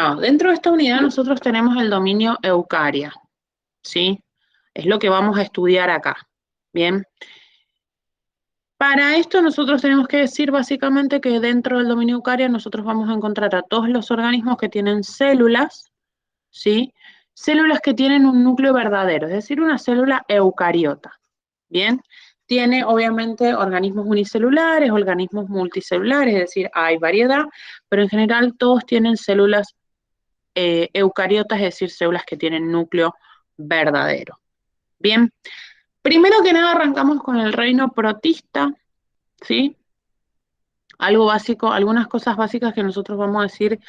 Bueno, dentro de esta unidad nosotros tenemos el dominio eucaria, ¿sí? Es lo que vamos a estudiar acá, ¿bien? Para esto nosotros tenemos que decir básicamente que dentro del dominio eucaria nosotros vamos a encontrar a todos los organismos que tienen células, ¿sí? Células que tienen un núcleo verdadero, es decir, una célula eucariota, ¿bien? Tiene obviamente organismos unicelulares, organismos multicelulares, es decir, hay variedad, pero en general todos tienen células eucariotas, es decir, células que tienen núcleo verdadero. Bien, primero que nada arrancamos con el reino protista, ¿sí? Algo básico, algunas cosas básicas que nosotros vamos a decir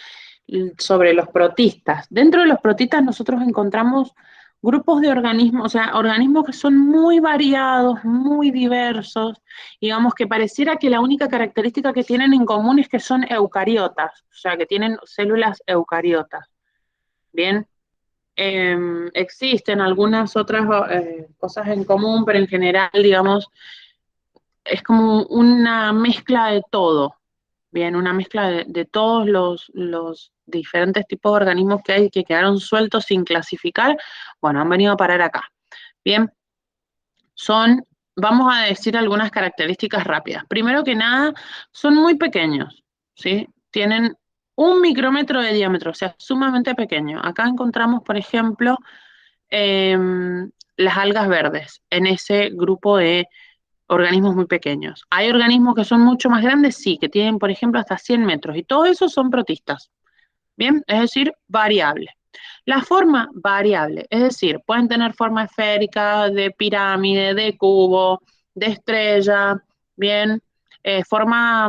sobre los protistas. Dentro de los protistas nosotros encontramos grupos de organismos, o sea, organismos que son muy variados, muy diversos, digamos que pareciera que la única característica que tienen en común es que son eucariotas, o sea, que tienen células eucariotas. Bien, existen algunas otras cosas en común, pero en general, digamos, es como una mezcla de todo, bien, una mezcla de todos los diferentes tipos de organismos que hay que quedaron sueltos sin clasificar, bueno, han venido a parar acá. Bien, vamos a decir algunas características rápidas. Primero que nada, son muy pequeños, ¿sí? Tienen 1 micrómetro de diámetro, o sea, sumamente pequeño. Acá encontramos, por ejemplo, las algas verdes en ese grupo de organismos muy pequeños. ¿Hay organismos que son mucho más grandes? Sí, que tienen, por ejemplo, hasta 100 metros, y todos esos son protistas. Bien, es decir, variable. La forma variable, es decir, pueden tener forma esférica, de pirámide, de cubo, de estrella, bien, forma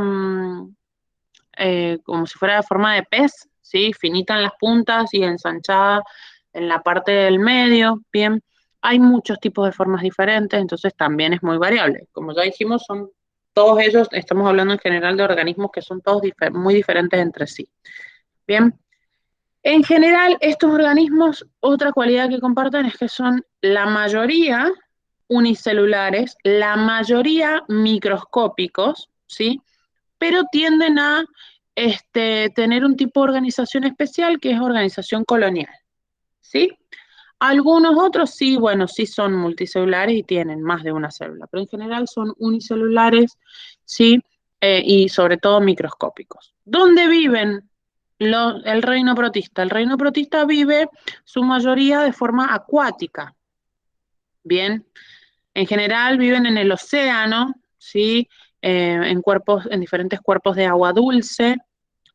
como si fuera de forma de pez, ¿sí? Finita en las puntas y ensanchada en la parte del medio, bien. Hay muchos tipos de formas diferentes, entonces también es muy variable. Como ya dijimos, son todos ellos, estamos hablando en general de organismos que son todos muy diferentes entre sí. Bien, en general, estos organismos, otra cualidad que comparten es que son la mayoría unicelulares, la mayoría microscópicos, ¿sí? Pero tienden a tener un tipo de organización especial que es organización colonial, ¿sí? Algunos otros sí, bueno, sí son multicelulares y tienen más de una célula, pero en general son unicelulares, ¿sí? Y sobre todo microscópicos. ¿Dónde viven el reino protista? El reino protista vive su mayoría de forma acuática, ¿bien? En general viven en el océano, ¿sí? En diferentes cuerpos de agua dulce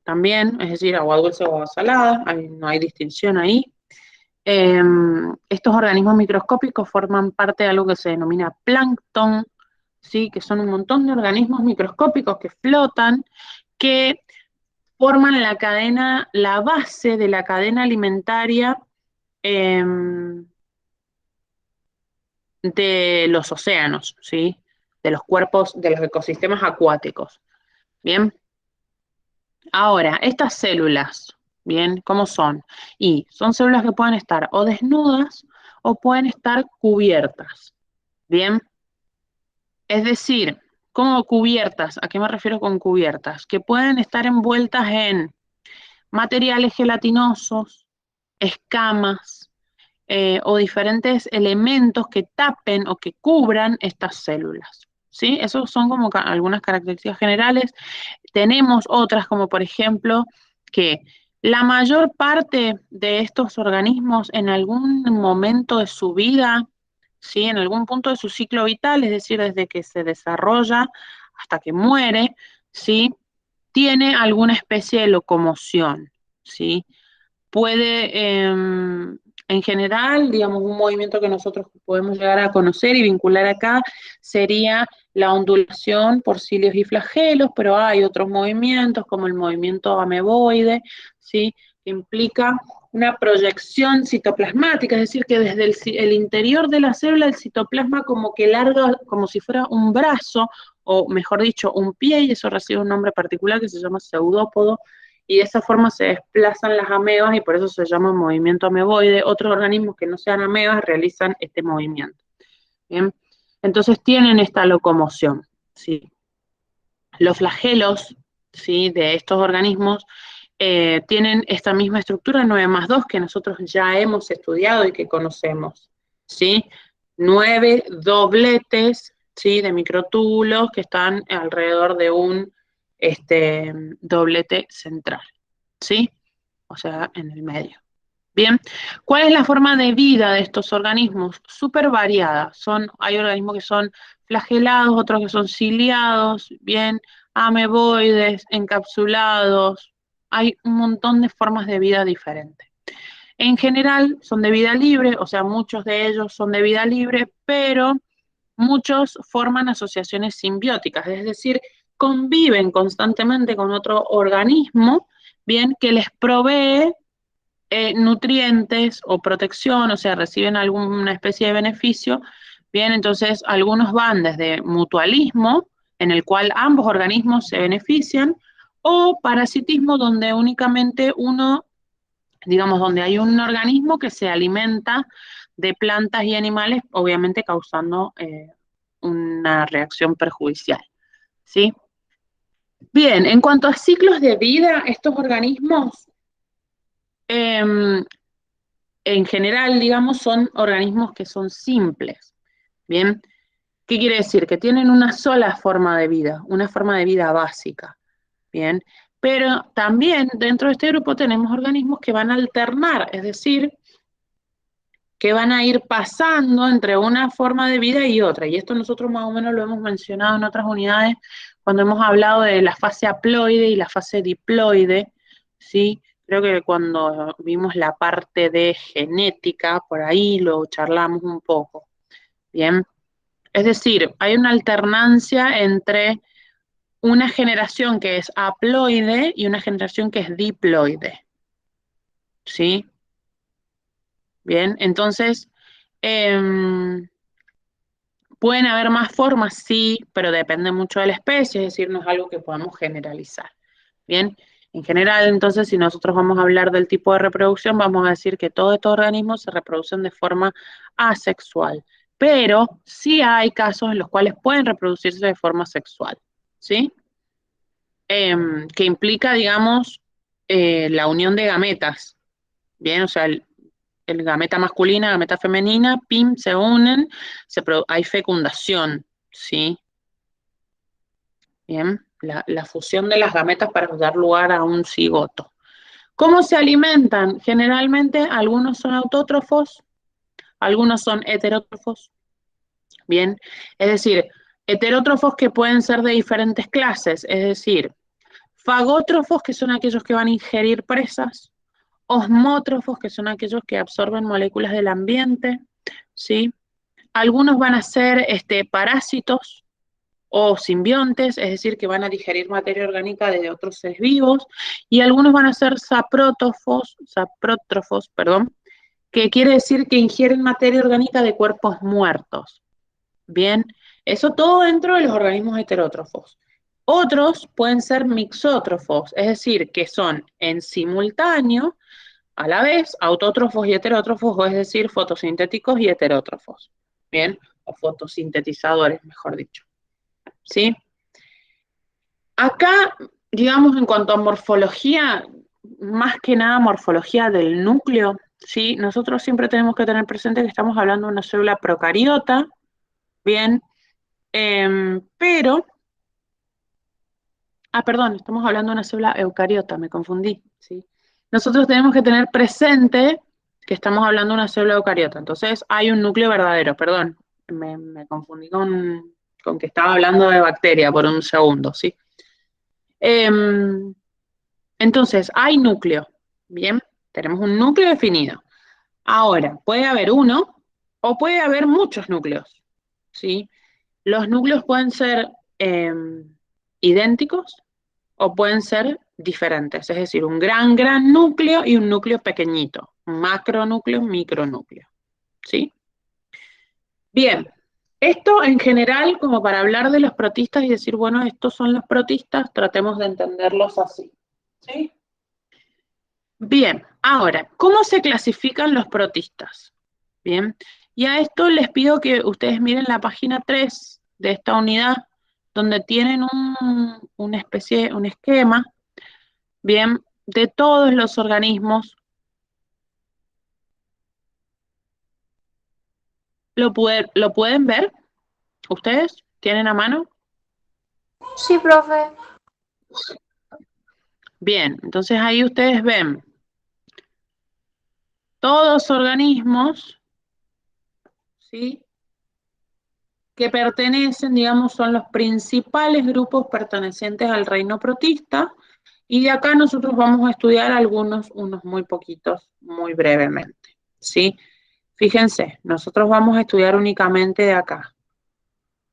también, es decir, agua dulce o agua salada, no hay distinción ahí. Estos organismos microscópicos forman parte de algo que se denomina plancton, ¿sí? Que son un montón de organismos microscópicos que flotan, que forman la cadena, la base de la cadena alimentaria eh, de los océanos, ¿sí? De los cuerpos, de los ecosistemas acuáticos. Bien, ahora, estas células, bien, ¿cómo son? Y son células que pueden estar o desnudas o pueden estar cubiertas, bien. Es decir, ¿cómo cubiertas? ¿A qué me refiero con cubiertas? Que pueden estar envueltas en materiales gelatinosos, escamas, o diferentes elementos que tapen o que cubran estas células. ¿Sí? Esos son como algunas características generales. Tenemos otras como por ejemplo que la mayor parte de estos organismos en algún momento de su vida, ¿sí? En algún punto de su ciclo vital, es decir, desde que se desarrolla hasta que muere, ¿sí? Tiene alguna especie de locomoción, ¿sí? Puede, en general, digamos, un movimiento que nosotros podemos llegar a conocer y vincular acá sería la ondulación por cilios y flagelos, pero hay otros movimientos como el movimiento ameboide, ¿sí? Que implica una proyección citoplasmática, es decir, que desde el interior de la célula el citoplasma como que larga, como si fuera un brazo, o mejor dicho, un pie, y eso recibe un nombre particular que se llama pseudópodo, y de esa forma se desplazan las amebas y por eso se llama movimiento ameboide. Otros organismos que no sean amebas realizan este movimiento. ¿Bien? Entonces tienen esta locomoción, ¿sí? Los flagelos, ¿sí? De estos organismos tienen esta misma estructura 9+2 que nosotros ya hemos estudiado y que conocemos, ¿sí? 9 dobletes, ¿sí? De microtúbulos que están alrededor de un doblete central, ¿sí? O sea, en el medio. Bien, ¿cuál es la forma de vida de estos organismos? Súper variada. Hay organismos que son flagelados, otros que son ciliados, bien, ameboides, encapsulados. Hay un montón de formas de vida diferentes. En general son de vida libre, o sea, muchos de ellos son de vida libre, pero muchos forman asociaciones simbióticas, es decir, conviven constantemente con otro organismo, bien, que les provee nutrientes o protección, o sea, reciben alguna especie de beneficio. Bien, entonces algunos van desde mutualismo, en el cual ambos organismos se benefician, o parasitismo, donde únicamente uno, digamos, donde hay un organismo que se alimenta de plantas y animales, obviamente causando una reacción perjudicial, ¿sí? Bien, en cuanto a ciclos de vida, estos organismos en general, digamos, son organismos que son simples, ¿bien? ¿Qué quiere decir? Que tienen una sola forma de vida, una forma de vida básica, ¿bien? Pero también dentro de este grupo tenemos organismos que van a alternar, es decir, que van a ir pasando entre una forma de vida y otra. Y esto nosotros más o menos lo hemos mencionado en otras unidades cuando hemos hablado de la fase haploide y la fase diploide, ¿sí? Creo que cuando vimos la parte de genética, por ahí lo charlamos un poco, ¿bien? Es decir, hay una alternancia entre una generación que es haploide y una generación que es diploide, ¿sí? Bien, entonces, pueden haber más formas, sí, pero depende mucho de la especie, es decir, no es algo que podamos generalizar. Bien, en general, entonces, si nosotros vamos a hablar del tipo de reproducción, vamos a decir que todos estos organismos se reproducen de forma asexual, pero sí hay casos en los cuales pueden reproducirse de forma sexual, ¿sí? Que implica, digamos, la unión de gametas, bien, o sea, el gameta masculina, gameta femenina, pim, se unen, hay fecundación, ¿sí? Bien, la fusión de las gametas para dar lugar a un cigoto. ¿Cómo se alimentan? Generalmente algunos son autótrofos, algunos son heterótrofos, bien, es decir, heterótrofos que pueden ser de diferentes clases, es decir, fagótrofos que son aquellos que van a ingerir presas, osmótrofos que son aquellos que absorben moléculas del ambiente, ¿sí? Algunos van a ser parásitos o simbiontes, es decir, que van a digerir materia orgánica de otros seres vivos, y algunos van a ser saprótrofos, perdón, que quiere decir que ingieren materia orgánica de cuerpos muertos. Bien, eso todo dentro de los organismos heterótrofos. Otros pueden ser mixótrofos, es decir, que son en simultáneo, a la vez, autótrofos y heterótrofos, o es decir, fotosintéticos y heterótrofos. Bien, o fotosintetizadores, mejor dicho. ¿Sí? Acá, digamos, en cuanto a morfología, más que nada morfología del núcleo, ¿sí? Nosotros siempre tenemos que tener presente que estamos hablando de una célula procariota, bien, pero, perdón, estamos hablando de una célula eucariota, me confundí, ¿sí? Nosotros tenemos que tener presente que estamos hablando de una célula eucariota, entonces hay un núcleo verdadero, perdón, me confundí con que estaba hablando de bacteria por un segundo, ¿sí? Entonces, hay núcleo, ¿bien? Tenemos un núcleo definido. Ahora, puede haber uno o puede haber muchos núcleos, ¿sí? Los núcleos pueden ser idénticos o pueden ser diferentes, es decir, un gran núcleo y un núcleo pequeñito, un macronúcleo, micronúcleo, ¿sí? Bien, esto en general, como para hablar de los protistas y decir, bueno, estos son los protistas, tratemos de entenderlos así, ¿sí? Bien, ahora, ¿cómo se clasifican los protistas? Bien, y a esto les pido que ustedes miren la página 3 de esta unidad, donde tienen una especie, un esquema, bien, de todos los organismos. ¿Lo pueden ver? ¿Ustedes tienen a mano? Sí, profe. Bien, entonces ahí ustedes ven todos organismos, ¿sí? Que pertenecen, digamos, son los principales grupos pertenecientes al reino protista, y de acá nosotros vamos a estudiar algunos, unos muy poquitos, muy brevemente, ¿sí? Fíjense, nosotros vamos a estudiar únicamente de acá.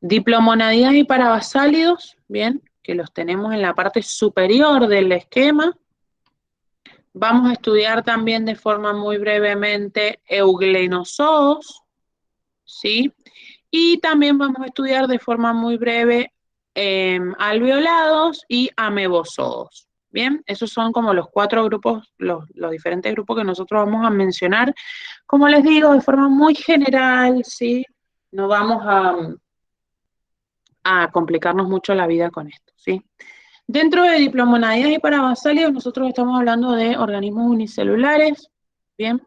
Diplomonadidas y parabasálidos, bien, que los tenemos en la parte superior del esquema. Vamos a estudiar también de forma muy brevemente euglenozoos, ¿sí? Y también vamos a estudiar de forma muy breve alveolados y amebozoos. Bien, esos son como los 4 grupos, los diferentes grupos que nosotros vamos a mencionar. Como les digo, de forma muy general, ¿sí? No vamos a complicarnos mucho la vida con esto, ¿sí? Dentro de diplomonadidas y parabasálidos, nosotros estamos hablando de organismos unicelulares, ¿bien?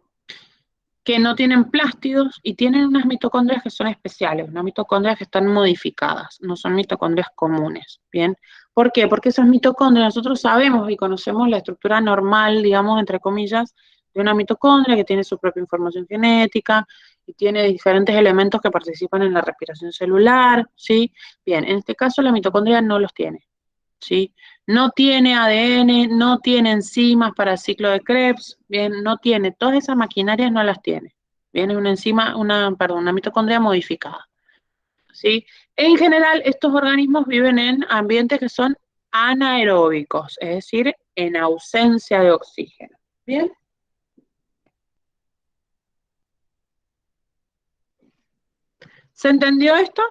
Que no tienen plástidos y tienen unas mitocondrias que son especiales, unas mitocondrias que están modificadas, no son mitocondrias comunes, ¿bien? ¿Por qué? Porque esas mitocondrias nosotros sabemos y conocemos la estructura normal, digamos, entre comillas, de una mitocondria que tiene su propia información genética y tiene diferentes elementos que participan en la respiración celular, ¿sí? Bien, en este caso la mitocondria no los tiene, ¿sí? No tiene ADN, no tiene enzimas para el ciclo de Krebs, bien, no tiene, todas esas maquinarias no las tiene. Bien, es una enzima, una mitocondria modificada, ¿sí? En general, estos organismos viven en ambientes que son anaeróbicos, es decir, en ausencia de oxígeno. Bien, ¿se entendió esto?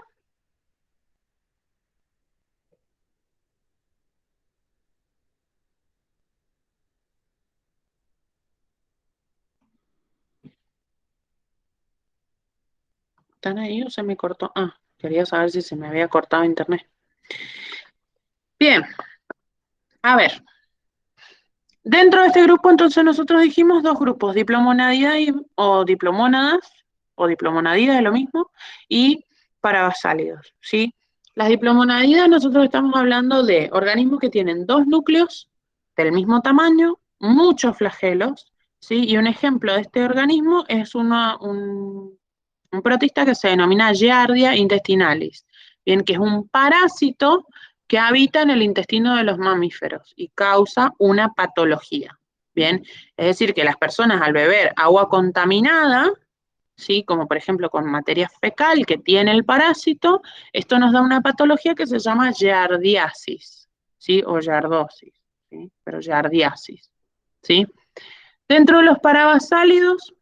¿Están ahí o se me cortó? Ah, quería saber si se me había cortado internet. Bien, a ver, dentro de este grupo, entonces nosotros dijimos dos grupos, diplomonadida o diplomónadas, o diplomonadida es lo mismo, y parabasálidos, ¿sí? Las diplomonadidas nosotros estamos hablando de organismos que tienen dos núcleos del mismo tamaño, muchos flagelos, ¿sí? Y un ejemplo de este organismo es un protista que se denomina Giardia intestinalis, bien, que es un parásito que habita en el intestino de los mamíferos y causa una patología. Bien, es decir, que las personas al beber agua contaminada, ¿sí? Como por ejemplo con materia fecal que tiene el parásito, esto nos da una patología que se llama giardiasis, ¿sí? O giardosis, ¿sí? Pero giardiasis, ¿sí? Dentro de los parabasálidos,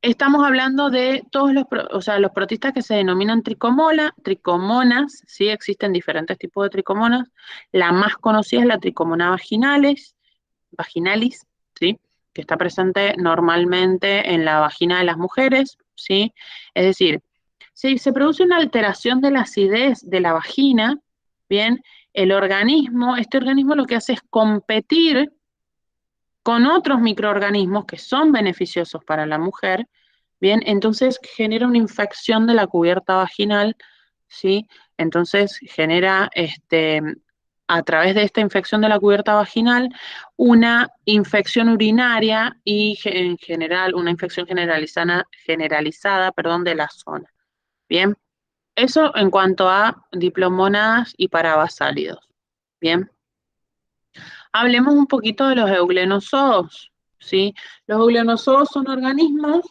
estamos hablando de todos o sea, los protistas que se denominan tricomonas, ¿sí? Existen diferentes tipos de tricomonas. La más conocida es la tricomona vaginalis, ¿sí? Que está presente normalmente en la vagina de las mujeres, ¿sí? Es decir, si se produce una alteración de la acidez de la vagina, bien, este organismo lo que hace es competir con otros microorganismos que son beneficiosos para la mujer, bien, entonces genera una infección de la cubierta vaginal, ¿sí? Entonces genera, a través de esta infección de la cubierta vaginal, una infección urinaria y en general una infección generalizada, perdón, de la zona. Bien, eso en cuanto a diplomónadas y parabasálidos. Bien. Hablemos un poquito de los euglenozoos, ¿sí? Los euglenozoos son organismos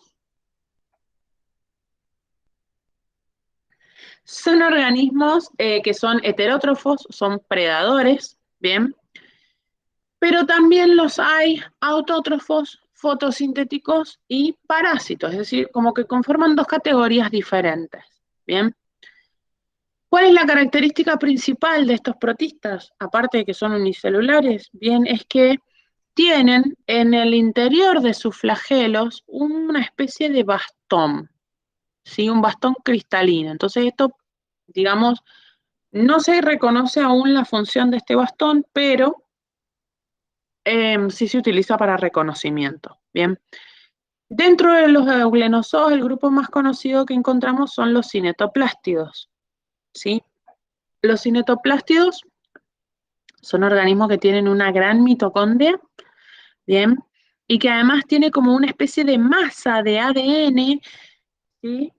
que son heterótrofos, son predadores, ¿bien? Pero también los hay autótrofos, fotosintéticos y parásitos, es decir, como que conforman dos categorías diferentes, ¿bien? ¿Cuál es la característica principal de estos protistas? Aparte de que son unicelulares, bien, es que tienen en el interior de sus flagelos una especie de bastón, ¿sí? Un bastón cristalino. Entonces esto, digamos, no se reconoce aún la función de este bastón, pero Sí se utiliza para reconocimiento. Bien. Dentro de los euglenozooides, el grupo más conocido que encontramos son los cinetoplástidos, ¿sí? Los cinetoplástidos son organismos que tienen una gran mitocondria, ¿bien? Y que además tiene como una especie de masa de ADN, ¿sí?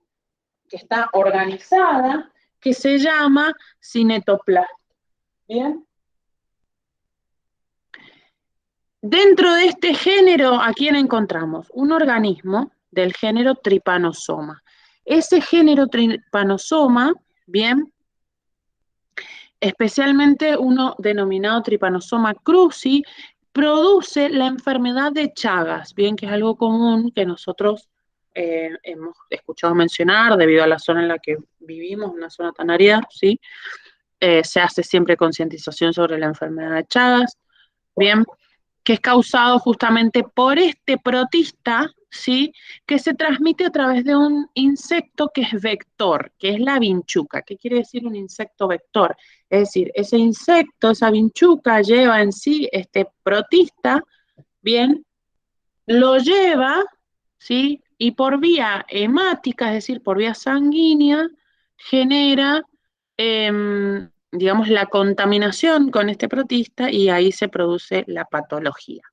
Que está organizada, que se llama cinetoplasma, ¿bien? Dentro de este género, ¿a quién encontramos? Un organismo del género Trypanosoma. Ese género Trypanosoma, bien, especialmente uno denominado Trypanosoma cruzi, produce la enfermedad de Chagas, bien, que es algo común que nosotros hemos escuchado mencionar debido a la zona en la que vivimos, una zona tan árida, ¿sí? Se hace siempre concientización sobre la enfermedad de Chagas, bien, que es causado justamente por este protista, ¿sí? Que se transmite a través de un insecto que es vector, que es la vinchuca. ¿Qué quiere decir un insecto vector? Es decir, ese insecto, esa vinchuca, lleva en sí este protista, bien, lo lleva, ¿sí? Y por vía hemática, es decir, por vía sanguínea, genera, digamos, la contaminación con este protista y ahí se produce la patología.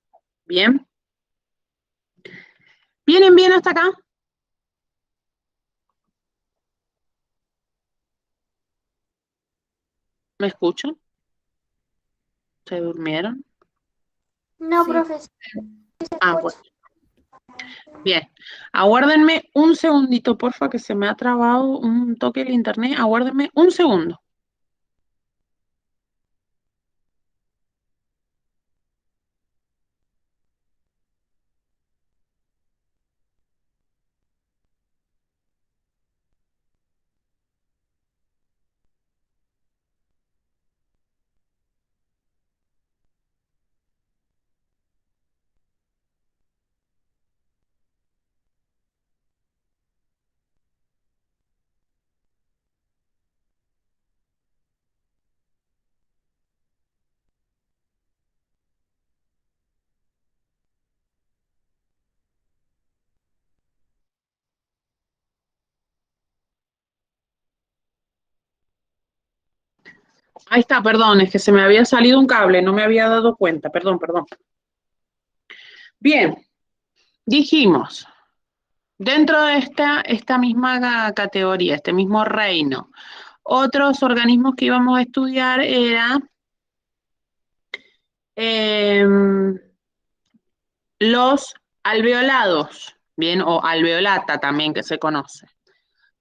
Bien. ¿Vienen bien hasta acá? ¿Me escuchan? ¿Se durmieron? No, Sí, profe, sí se Ah, escucha. bueno. Bien. Aguárdenme un segundito, porfa, que se me ha trabado un toque el internet. Aguárdenme un segundo. Ahí está, perdón, es que se me había salido un cable, no me había dado cuenta. Perdón, perdón. Bien, dijimos, dentro de esta misma categoría, este mismo reino, otros organismos que íbamos a estudiar era los alveolados, bien, o alveolata también que se conoce.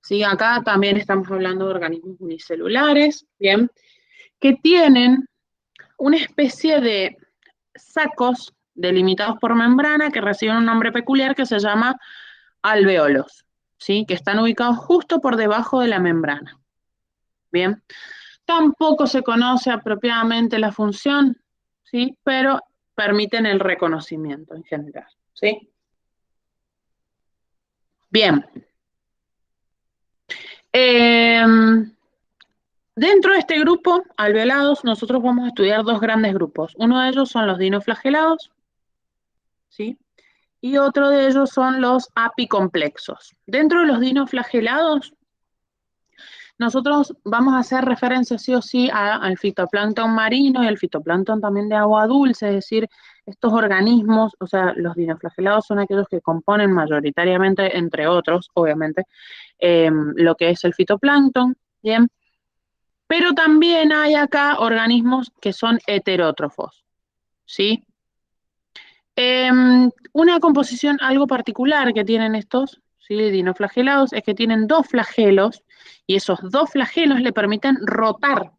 Sí, acá también estamos hablando de organismos unicelulares, bien, que tienen una especie de sacos delimitados por membrana que reciben un nombre peculiar que se llama alveolos, ¿sí? Que están ubicados justo por debajo de la membrana. Bien, tampoco se conoce apropiadamente la función, ¿sí? Pero permiten el reconocimiento en general, ¿sí? Bien. Eh, Dentro de este grupo, alveolados, nosotros vamos a estudiar dos grandes grupos. Uno de ellos son los dinoflagelados, ¿sí? Y otro de ellos son los apicomplexos. Dentro de los dinoflagelados, nosotros vamos a hacer referencia sí o sí al fitoplancton marino y al fitoplancton también de agua dulce, es decir, estos organismos, o sea, los dinoflagelados son aquellos que componen mayoritariamente, entre otros, obviamente, lo que es el fitoplancton, ¿bien? Pero también hay acá organismos que son heterótrofos, ¿sí? Una composición algo particular que tienen estos, ¿sí? Dinoflagelados es que tienen dos flagelos y esos dos flagelos le permiten rotar.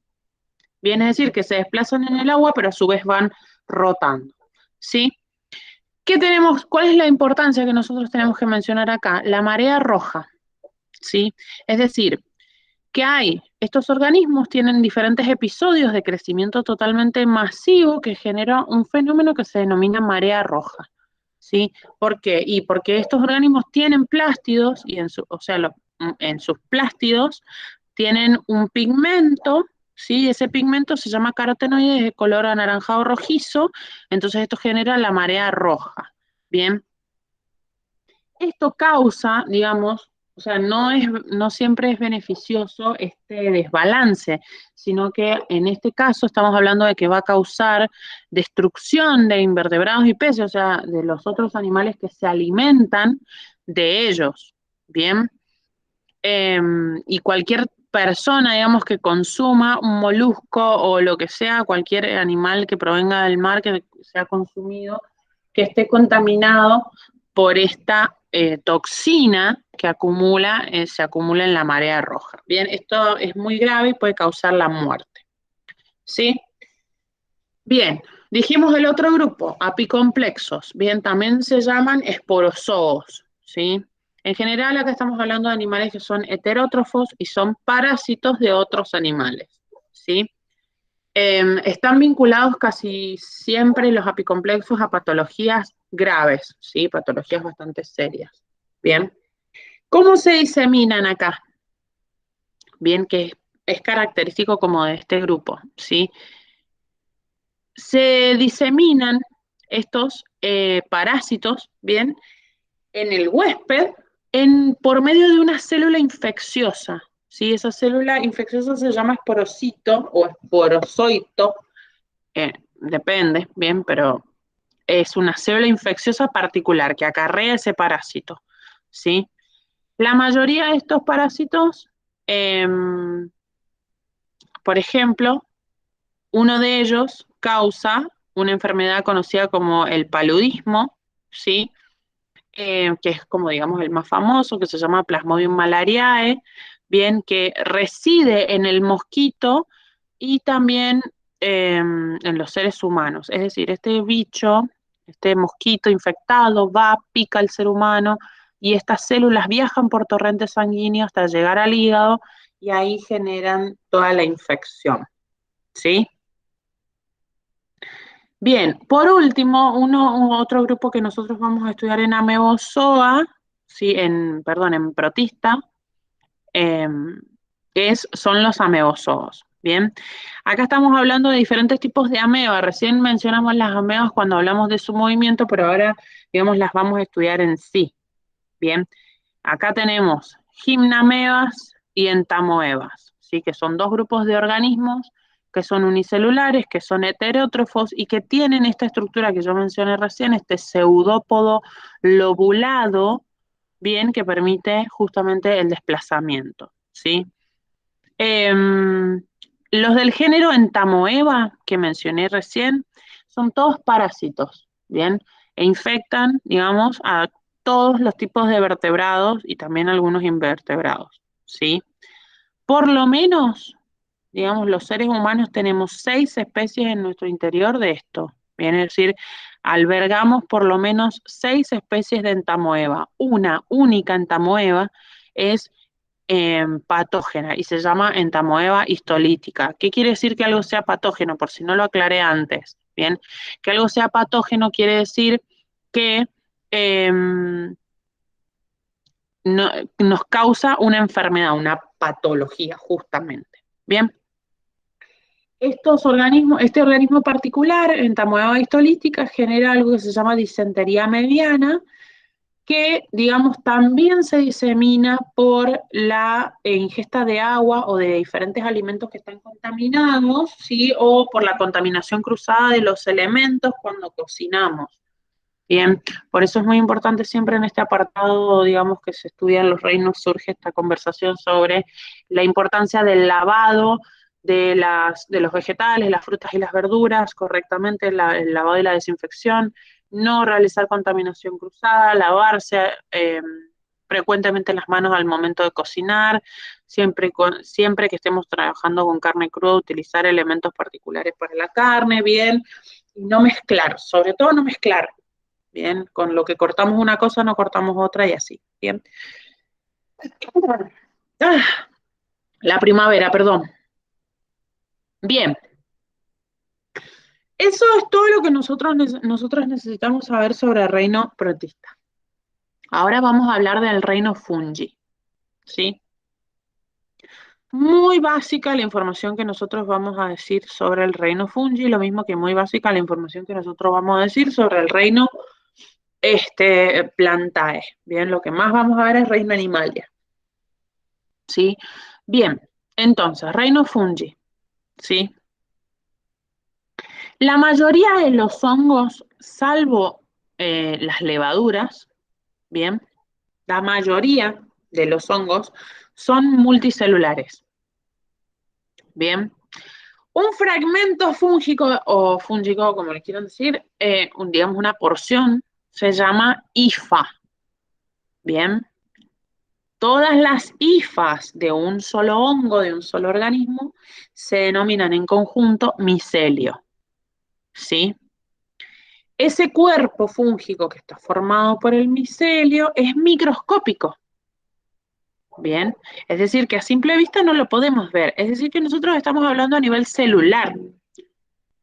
Bien, es decir, que se desplazan en el agua, pero a su vez van rotando, ¿sí? ¿Qué tenemos? ¿Cuál es la importancia que nosotros tenemos que mencionar acá? La marea roja, ¿sí? Es decir, que hay, estos organismos tienen diferentes episodios de crecimiento totalmente masivo que genera un fenómeno que se denomina marea roja, ¿sí? ¿Por qué? Y porque estos organismos tienen plástidos y en sus plástidos tienen un pigmento, ¿sí? Ese pigmento se llama carotenoide, es de color anaranjado rojizo, entonces esto genera la marea roja, ¿bien? Esto causa, digamos, o sea, no siempre es beneficioso este desbalance, sino que en este caso estamos hablando de que va a causar destrucción de invertebrados y peces, o sea, de los otros animales que se alimentan de ellos, ¿bien? Y cualquier persona, digamos, que consuma un molusco o lo que sea, cualquier animal que provenga del mar que sea consumido, que esté contaminado por esta toxina que se acumula en la marea roja. Bien, esto es muy grave y puede causar la muerte. ¿Sí? Bien, dijimos el otro grupo, apicomplexos. Bien, también se llaman esporozoos, ¿sí? En general, acá estamos hablando de animales que son heterótrofos y son parásitos de otros animales, ¿sí? Están vinculados casi siempre los apicomplexos a patologías graves, ¿sí? Patologías bastante serias. Bien, ¿cómo se diseminan acá? Bien, que es característico como de este grupo, ¿sí? Se diseminan estos parásitos, bien, en el huésped por medio de una célula infecciosa. ¿Sí? Esa célula infecciosa se llama esporocito o esporozoito, depende, bien, pero es una célula infecciosa particular que acarrea ese parásito. ¿Sí? La mayoría de estos parásitos, eh, por ejemplo, uno de ellos causa una enfermedad conocida como el paludismo, ¿sí? Que es como digamos el más famoso, que se llama Plasmodium malariae, bien, que reside en el mosquito y también en los seres humanos. Es decir, este bicho, este mosquito infectado va, pica al ser humano y estas células viajan por torrentes sanguíneos hasta llegar al hígado y ahí generan toda la infección, ¿sí? Bien, por último, otro grupo que nosotros vamos a estudiar en Amebozoa, sí, perdón, en protista, eh, son los amebozoos. Bien, acá estamos hablando de diferentes tipos de ameba. Recién mencionamos las amebas cuando hablamos de su movimiento, pero ahora, digamos, las vamos a estudiar en sí. Bien, acá tenemos gimnamebas y entamoebas, ¿sí? Que son dos grupos de organismos que son unicelulares, que son heterótrofos y que tienen esta estructura que yo mencioné recién, este pseudópodo lobulado, bien, que permite justamente el desplazamiento, ¿sí? Los del género Entamoeba, que mencioné recién, son todos parásitos, ¿bien? E infectan, digamos, a todos los tipos de vertebrados y también algunos invertebrados, ¿sí? Por lo menos, digamos, los seres humanos tenemos 6 especies en nuestro interior de esto, ¿bien? Es decir, albergamos por lo menos 6 especies de entamoeba. Una única entamoeba es patógena y se llama entamoeba histolítica. ¿Qué quiere decir que algo sea patógeno? Por si no lo aclaré antes, ¿bien? Que algo sea patógeno quiere decir que eh, nos causa una enfermedad, una patología, justamente. Bien, este organismo particular, entamoeba histolítica, genera algo que se llama disentería mediana, que, digamos, también se disemina por la ingesta de agua o de diferentes alimentos que están contaminados, ¿sí? O por la contaminación cruzada de los elementos cuando cocinamos. Bien, por eso es muy importante siempre en este apartado, digamos, que se estudia en los reinos, surge esta conversación sobre la importancia del lavado de los vegetales, las frutas y las verduras, correctamente, el lavado y la desinfección, no realizar contaminación cruzada, lavarse frecuentemente las manos al momento de cocinar, siempre que estemos trabajando con carne cruda, utilizar elementos particulares para la carne, bien, y no mezclar, sobre todo no mezclar. Bien, con lo que cortamos una cosa no cortamos otra y así, bien. Ah, la primavera, perdón. Bien, eso es todo lo que nosotros necesitamos saber sobre el reino protista. Ahora vamos a hablar del reino fungi, ¿sí? Muy básica la información que nosotros vamos a decir sobre el reino fungi, lo mismo que muy básica la información que nosotros vamos a decir sobre el reino Plantae. Bien, lo que más vamos a ver es reino Animalia. ¿Sí? Bien, entonces, reino fungi. ¿Sí? La mayoría de los hongos, salvo las levaduras, bien, la mayoría de los hongos son multicelulares. Bien. Un fragmento fúngico o fúngico, como le quieran decir, digamos una porción, se llama hifa. Bien. Todas las hifas de un solo hongo, de un solo organismo, se denominan en conjunto micelio. ¿Sí? Ese cuerpo fúngico que está formado por el micelio es microscópico. Bien, es decir, que a simple vista no lo podemos ver. Es decir, que nosotros estamos hablando a nivel celular.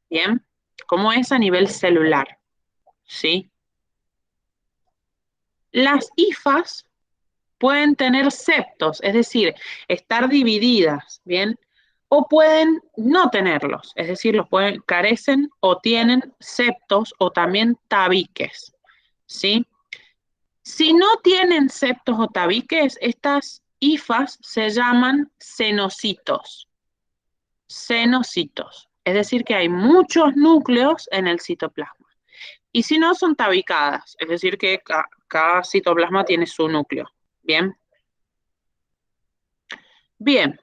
Bien, ¿cómo es a nivel celular? ¿Sí? Las hifas pueden tener septos, es decir, estar divididas, ¿bien? O pueden no tenerlos, es decir, carecen o tienen septos o también tabiques, ¿sí? Si no tienen septos o tabiques, estas hifas se llaman cenocitos. Cenocitos. Es decir, que hay muchos núcleos en el citoplasma. Y si no, son tabicadas, es decir, que cada citoplasma tiene su núcleo. Bien. Bien.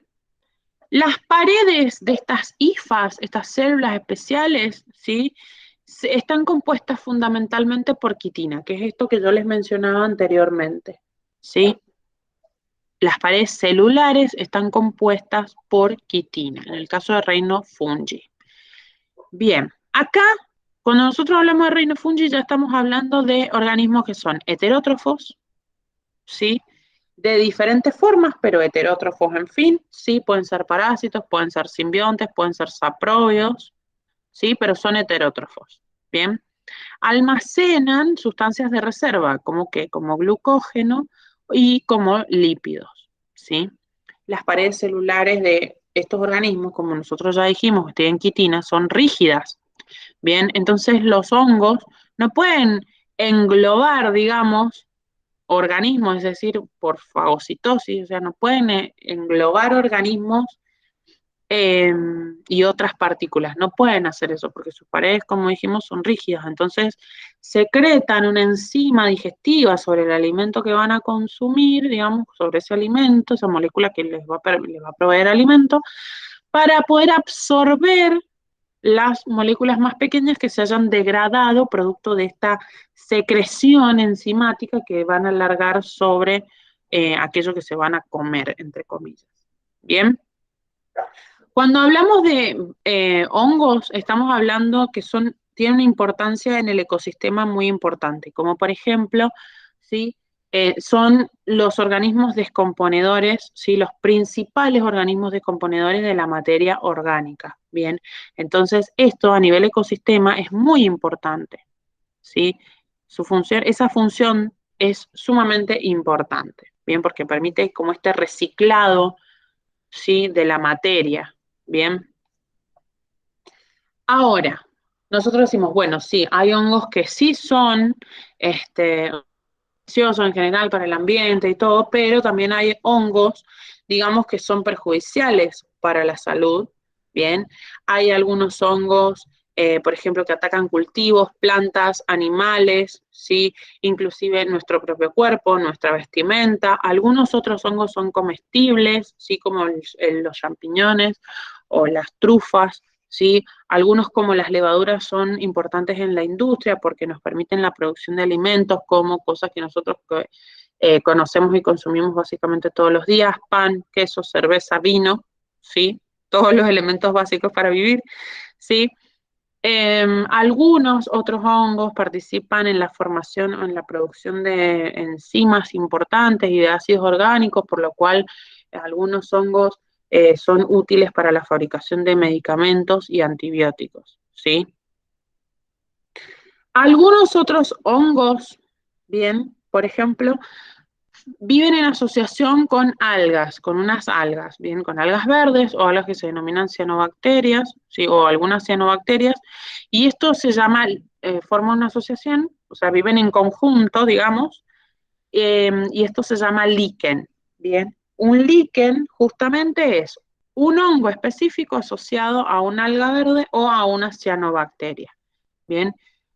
Las paredes de estas hifas, estas células especiales, ¿sí? Están compuestas fundamentalmente por quitina, que es esto que yo les mencionaba anteriormente, ¿sí? Las paredes celulares están compuestas por quitina, en el caso del reino fungi. Bien, acá, cuando nosotros hablamos de reino fungi, ya estamos hablando de organismos que son heterótrofos, ¿sí? De diferentes formas, pero heterótrofos, en fin, sí, pueden ser parásitos, pueden ser simbiontes, pueden ser saprobios, sí, pero son heterótrofos, ¿bien? Almacenan sustancias de reserva, como que, como glucógeno y como lípidos, ¿sí? Las paredes celulares de estos organismos, como nosotros ya dijimos, que tienen quitina, son rígidas, ¿bien? Entonces los hongos no pueden englobar, digamos, organismos, es decir, por fagocitosis, o sea, no pueden englobar organismos eh, y otras partículas, no pueden hacer eso porque sus paredes, como dijimos, son rígidas, entonces secretan una enzima digestiva sobre el alimento que van a consumir, digamos, sobre ese alimento, esa molécula que les va a proveer alimento, para poder absorber las moléculas más pequeñas que se hayan degradado producto de esta secreción enzimática que van a alargar sobre aquello que se van a comer, entre comillas. Bien. Cuando hablamos de hongos, estamos hablando que tienen una importancia en el ecosistema muy importante, como por ejemplo, ¿sí? Son los organismos descomponedores, ¿sí? Los principales organismos descomponedores de la materia orgánica. Bien, entonces esto a nivel ecosistema es muy importante, ¿sí? Esa función es sumamente importante, bien, porque permite como este reciclado, ¿sí? De la materia, bien. Ahora, nosotros decimos, bueno, sí, hay hongos que sí son beneficiosos en general para el ambiente y todo, pero también hay hongos, digamos, que son perjudiciales para la salud, ¿bien? Hay algunos hongos, por ejemplo, que atacan cultivos, plantas, animales, ¿sí? Inclusive nuestro propio cuerpo, nuestra vestimenta. Algunos otros hongos son comestibles, ¿sí? Como los champiñones o las trufas, ¿sí? Algunos como las levaduras son importantes en la industria porque nos permiten la producción de alimentos como cosas que nosotros conocemos y consumimos básicamente todos los días, pan, queso, cerveza, vino, ¿sí? Todos los elementos básicos para vivir, ¿sí? Algunos otros hongos participan en la formación o en la producción de enzimas importantes y de ácidos orgánicos, por lo cual algunos hongos son útiles para la fabricación de medicamentos y antibióticos, ¿sí? Algunos otros hongos, bien, por ejemplo, viven en asociación con algas, con unas algas, bien, con algas verdes o algas que se denominan cianobacterias, ¿sí? O algunas cianobacterias, y esto se llama, forma una asociación, o sea, viven en conjunto, digamos, y esto se llama líquen, bien. Un líquen justamente es un hongo específico asociado a una alga verde o a una cianobacteria, bien.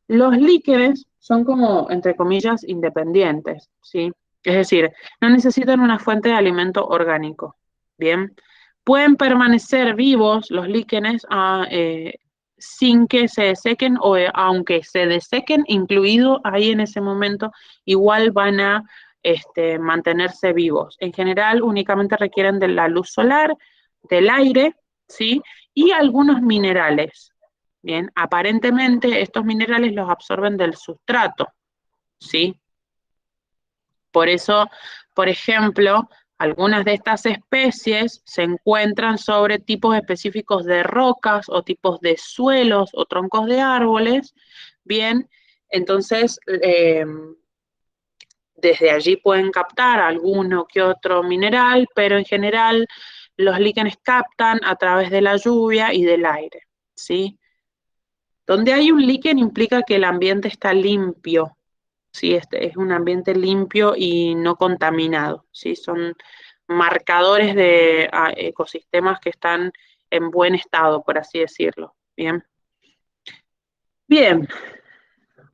Los líquenes son como, entre comillas, independientes, ¿sí? Es decir, no necesitan una fuente de alimento orgánico, ¿bien? Pueden permanecer vivos los líquenes sin que se desequen o aunque se desequen, incluido ahí en ese momento, igual van a mantenerse vivos. En general, únicamente requieren de la luz solar, del aire, ¿sí? Y algunos minerales. Bien, aparentemente estos minerales los absorben del sustrato, ¿sí? Por eso, por ejemplo, algunas de estas especies se encuentran sobre tipos específicos de rocas o tipos de suelos o troncos de árboles, bien, entonces desde allí pueden captar alguno que otro mineral, pero en general los líquenes captan a través de la lluvia y del aire, ¿sí? Donde hay un líquen implica que el ambiente está limpio, ¿sí? Este es un ambiente limpio y no contaminado, ¿sí? Son marcadores de ecosistemas que están en buen estado, por así decirlo. Bien. Bien,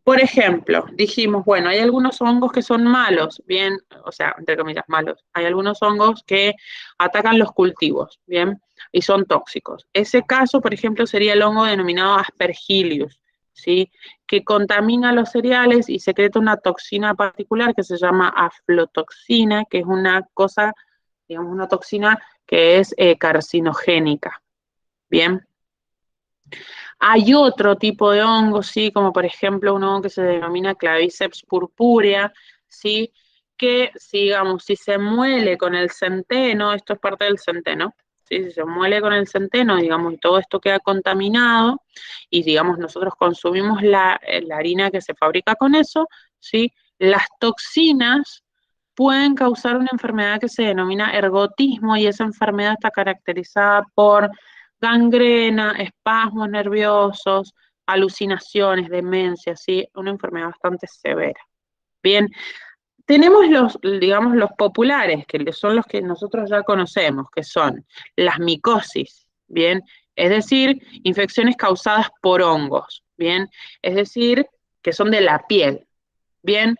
por ejemplo, dijimos, bueno, hay algunos hongos que son malos, bien, o sea, entre comillas, malos. Hay algunos hongos que atacan los cultivos, bien, y son tóxicos. Ese caso, por ejemplo, sería el hongo denominado Aspergillus, ¿sí? Que contamina los cereales y secreta una toxina particular que se llama aflotoxina, que es una cosa, digamos, una toxina que es carcinogénica, bien. Hay otro tipo de hongos, sí, como por ejemplo un hongo que se denomina Claviceps purpúrea, sí, que, digamos, si se muele con el centeno, esto es parte del centeno, ¿sí? Si se muele con el centeno, digamos, y todo esto queda contaminado, y digamos, nosotros consumimos la harina que se fabrica con eso, ¿sí? Las toxinas pueden causar una enfermedad que se denomina ergotismo, y esa enfermedad está caracterizada por gangrena, espasmos nerviosos, alucinaciones, demencia, ¿sí? Una enfermedad bastante severa. Bien, tenemos digamos, los populares, que son los que nosotros ya conocemos, que son las micosis, ¿bien? Es decir, infecciones causadas por hongos, ¿bien? Es decir, que son de la piel, ¿bien?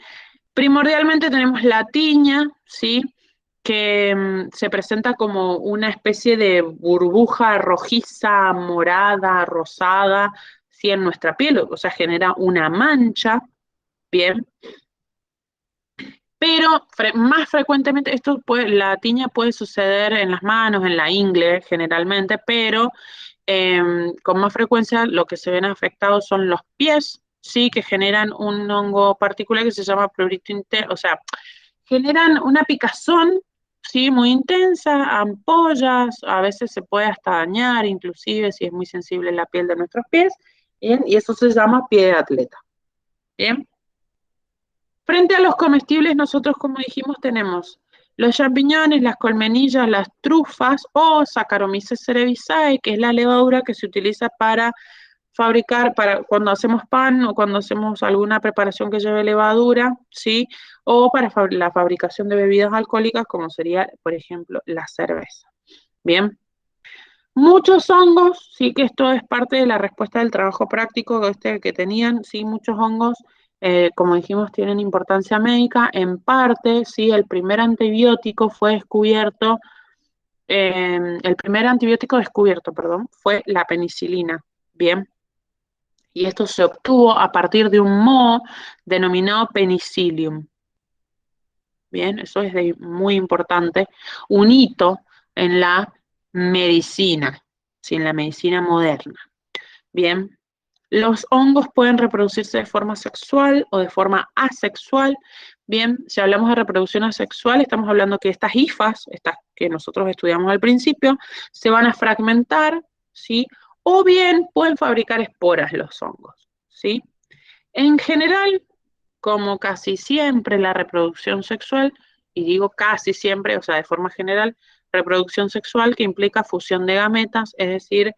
Primordialmente tenemos la tiña, ¿sí? Que se presenta como una especie de burbuja rojiza, morada, rosada, ¿sí? En nuestra piel, o sea, genera una mancha, ¿bien? Pero más frecuentemente, la tiña puede suceder en las manos, en la ingle, generalmente, pero con más frecuencia lo que se ven afectados son los pies, sí, que generan un hongo particular que se llama prurito interno, o sea, generan una picazón, sí, muy intensa, ampollas, a veces se puede hasta dañar, inclusive si es muy sensible la piel de nuestros pies, ¿bien? Y eso se llama pie de atleta, ¿bien? Frente a los comestibles, nosotros, como dijimos, tenemos los champiñones, las colmenillas, las trufas o Saccharomyces cerevisiae, que es la levadura que se utiliza para fabricar, para cuando hacemos pan o cuando hacemos alguna preparación que lleve levadura, ¿sí? O para la fabricación de bebidas alcohólicas, como sería, por ejemplo, la cerveza. Bien. Muchos hongos, sí que esto es parte de la respuesta del trabajo práctico que tenían, sí, muchos hongos, como dijimos, tienen importancia médica. En parte, sí, el primer antibiótico descubierto, perdón, fue la penicilina, bien, y esto se obtuvo a partir de un moho denominado penicillium, bien, eso es muy importante, un hito en la medicina, ¿sí? En la medicina moderna. Bien, los hongos pueden reproducirse de forma sexual o de forma asexual. Bien, si hablamos de reproducción asexual, estamos hablando que estas hifas, estas que nosotros estudiamos al principio, se van a fragmentar, ¿sí? O bien pueden fabricar esporas los hongos, ¿sí? En general, como casi siempre la reproducción sexual y digo casi siempre, o sea, de forma general, reproducción sexual que implica fusión de gametas, es decir,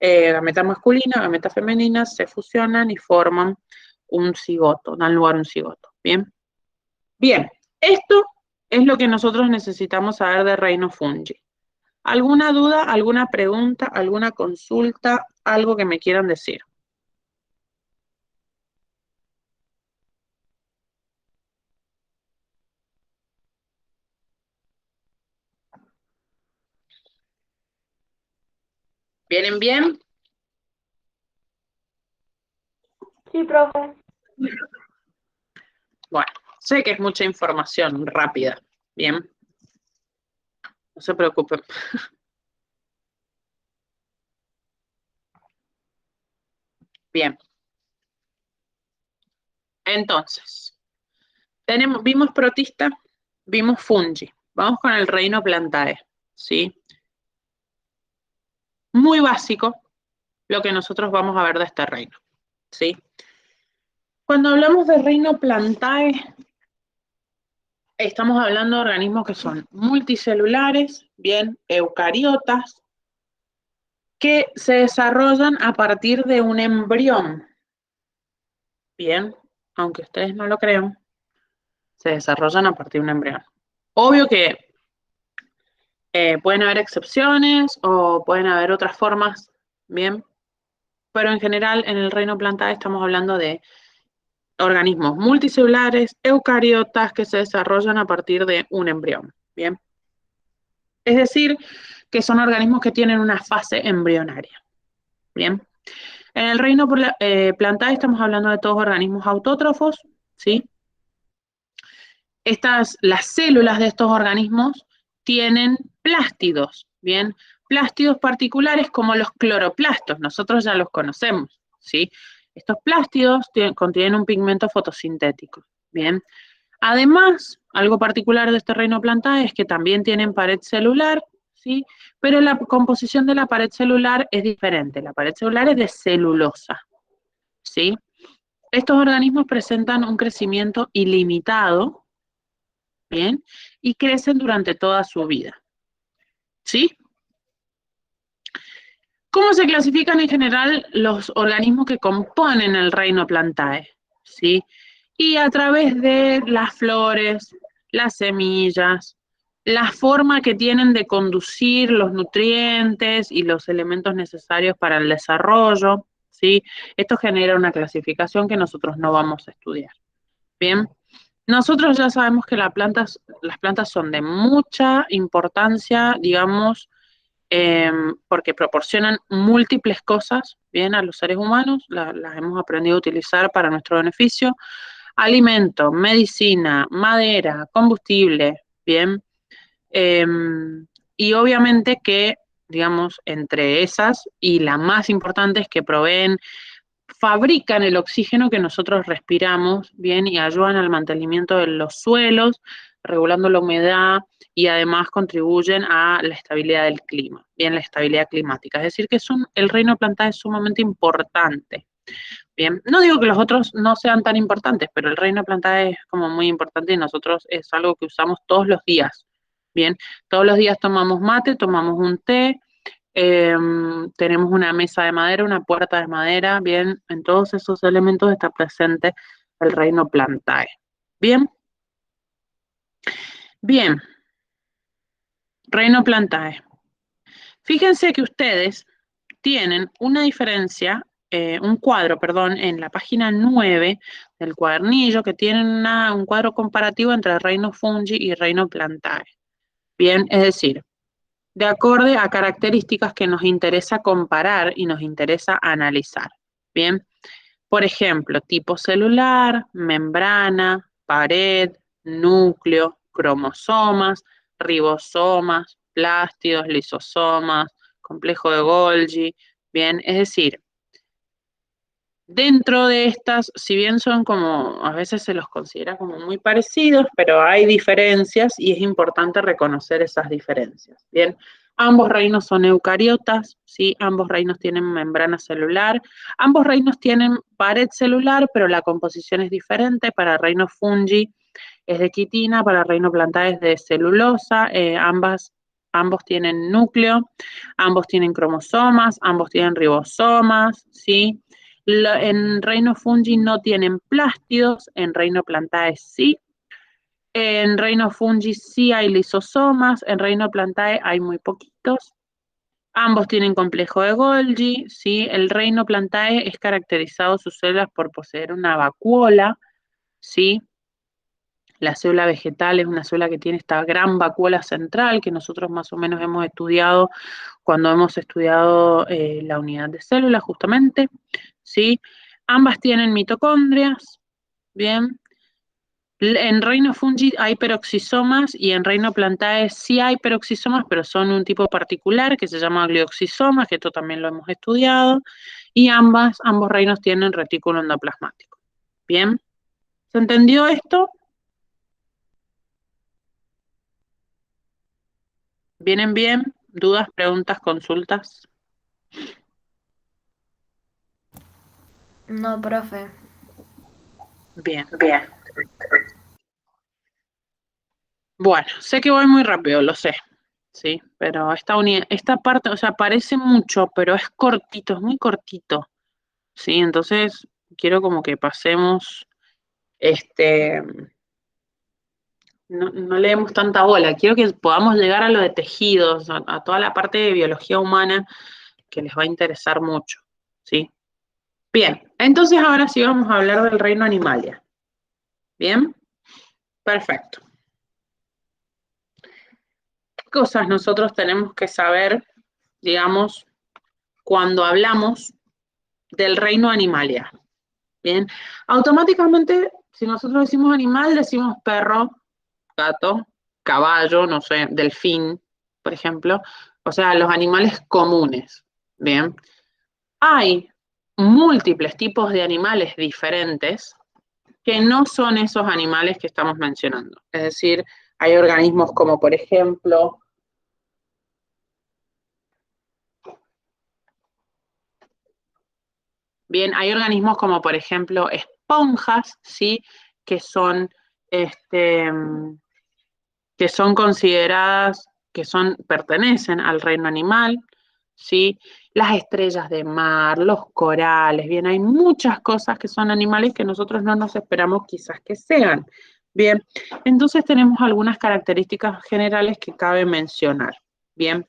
gametas masculinas, gametas femeninas se fusionan y forman un cigoto, dan lugar a un cigoto. Bien, bien, esto es lo que nosotros necesitamos saber de reino fungi. ¿Alguna duda, alguna pregunta, alguna consulta, algo que me quieran decir? ¿Vienen bien? Sí, profe. Bueno, sé que es mucha información rápida. Bien, no se preocupen. Bien, entonces, vimos protista, vimos fungi. Vamos con el reino plantae, ¿sí? Muy básico lo que nosotros vamos a ver de este reino, ¿sí? Cuando hablamos de reino plantae, estamos hablando de organismos que son multicelulares, bien, eucariotas, que se desarrollan a partir de un embrión, bien, aunque ustedes no lo crean, se desarrollan a partir de un embrión. Obvio que pueden haber excepciones o pueden haber otras formas, bien, pero en general en el reino plantae estamos hablando de organismos multicelulares, eucariotas que se desarrollan a partir de un embrión, bien. Es decir, que son organismos que tienen una fase embrionaria, bien. En el reino plantae estamos hablando de todos organismos autótrofos, ¿sí? Las células de estos organismos tienen plástidos, ¿bien? Plástidos particulares como los cloroplastos, nosotros ya los conocemos, ¿sí? Estos plástidos contienen un pigmento fotosintético, ¿bien? Además, algo particular de este reino plantae es que también tienen pared celular, ¿sí? Pero la composición de la pared celular es diferente, la pared celular es de celulosa, ¿sí? Estos organismos presentan un crecimiento ilimitado, ¿bien? Y crecen durante toda su vida, ¿sí? ¿Cómo se clasifican en general los organismos que componen el reino plantae? ¿Sí? Y a través de las flores, las semillas, la forma que tienen de conducir los nutrientes y los elementos necesarios para el desarrollo, ¿sí? Esto genera una clasificación que nosotros no vamos a estudiar. Bien, nosotros ya sabemos que las plantas son de mucha importancia, digamos, porque proporcionan múltiples cosas, bien, a los seres humanos, las hemos aprendido a utilizar para nuestro beneficio, alimento, medicina, madera, combustible, bien, eh, y obviamente que, digamos, entre esas, y la más importante es que fabrican el oxígeno que nosotros respiramos, bien, y ayudan al mantenimiento de los suelos, regulando la humedad y además contribuyen a la estabilidad del clima, bien, la estabilidad climática. Es decir, que el reino plantae es sumamente importante. Bien, no digo que los otros no sean tan importantes, pero el reino plantae es como muy importante y nosotros es algo que usamos todos los días. Bien, todos los días tomamos mate, tomamos un té, tenemos una mesa de madera, una puerta de madera, bien, en todos esos elementos está presente el reino plantae. Bien, bien, reino plantae. Fíjense que ustedes tienen una diferencia, un cuadro, perdón, en la página 9 del cuadernillo que tienen un cuadro comparativo entre el reino fungi y reino plantae. Bien, es decir, de acorde a características que nos interesa comparar y nos interesa analizar. Bien, por ejemplo, tipo celular, membrana, pared, núcleo, cromosomas, ribosomas, plástidos, lisosomas, complejo de Golgi. Bien, es decir, dentro de estas, si bien son como, a veces se los considera como muy parecidos, pero hay diferencias y es importante reconocer esas diferencias. Bien, ambos reinos son eucariotas, ¿sí? Ambos reinos tienen membrana celular, ambos reinos tienen pared celular, pero la composición es diferente. Para el reino fungi es de quitina, para el reino plantae es de celulosa, ambos tienen núcleo, ambos tienen cromosomas, ambos tienen ribosomas, ¿sí? En reino fungi no tienen plástidos, en reino plantae sí. En reino fungi sí hay lisosomas, en reino plantae hay muy poquitos. Ambos tienen complejo de Golgi, ¿sí? El reino plantae es caracterizado sus células por poseer una vacuola, ¿sí? La célula vegetal es una célula que tiene esta gran vacuola central que nosotros más o menos hemos estudiado cuando hemos estudiado la unidad de células justamente, ¿sí? Ambas tienen mitocondrias, ¿bien? En reino fungi hay peroxisomas y en reino plantae sí hay peroxisomas, pero son un tipo particular que se llama glioxisomas, que esto también lo hemos estudiado, y ambos reinos tienen retículo endoplasmático. ¿Bien? ¿Se entendió esto? ¿Vienen bien? ¿Dudas, preguntas, consultas? No, profe. Bien. Bien. Bueno, sé que voy muy rápido, lo sé, sí, pero esta parte, o sea, parece mucho, pero es cortito, es muy cortito, sí, entonces quiero como que pasemos, este, no le demos tanta bola, quiero que podamos llegar a lo de tejidos, a toda la parte de biología humana que les va a interesar mucho, sí. Bien, entonces ahora sí vamos a hablar del reino animalia. Bien, perfecto. ¿Qué cosas nosotros tenemos que saber, digamos, cuando hablamos del reino animalia? Bien, automáticamente, si nosotros decimos animal, decimos perro, gato, caballo, no sé, delfín, por ejemplo, o sea, los animales comunes. Bien, hay múltiples tipos de animales diferentes que no son esos animales que estamos mencionando. Es decir, hay organismos como, por ejemplo, bien, hay organismos como, por ejemplo, esponjas, ¿sí? Que son, este, que son consideradas, pertenecen al reino animal, ¿sí? Las estrellas de mar, los corales, bien, hay muchas cosas que son animales que nosotros no nos esperamos quizás que sean. Bien, entonces tenemos algunas características generales que cabe mencionar. Bien,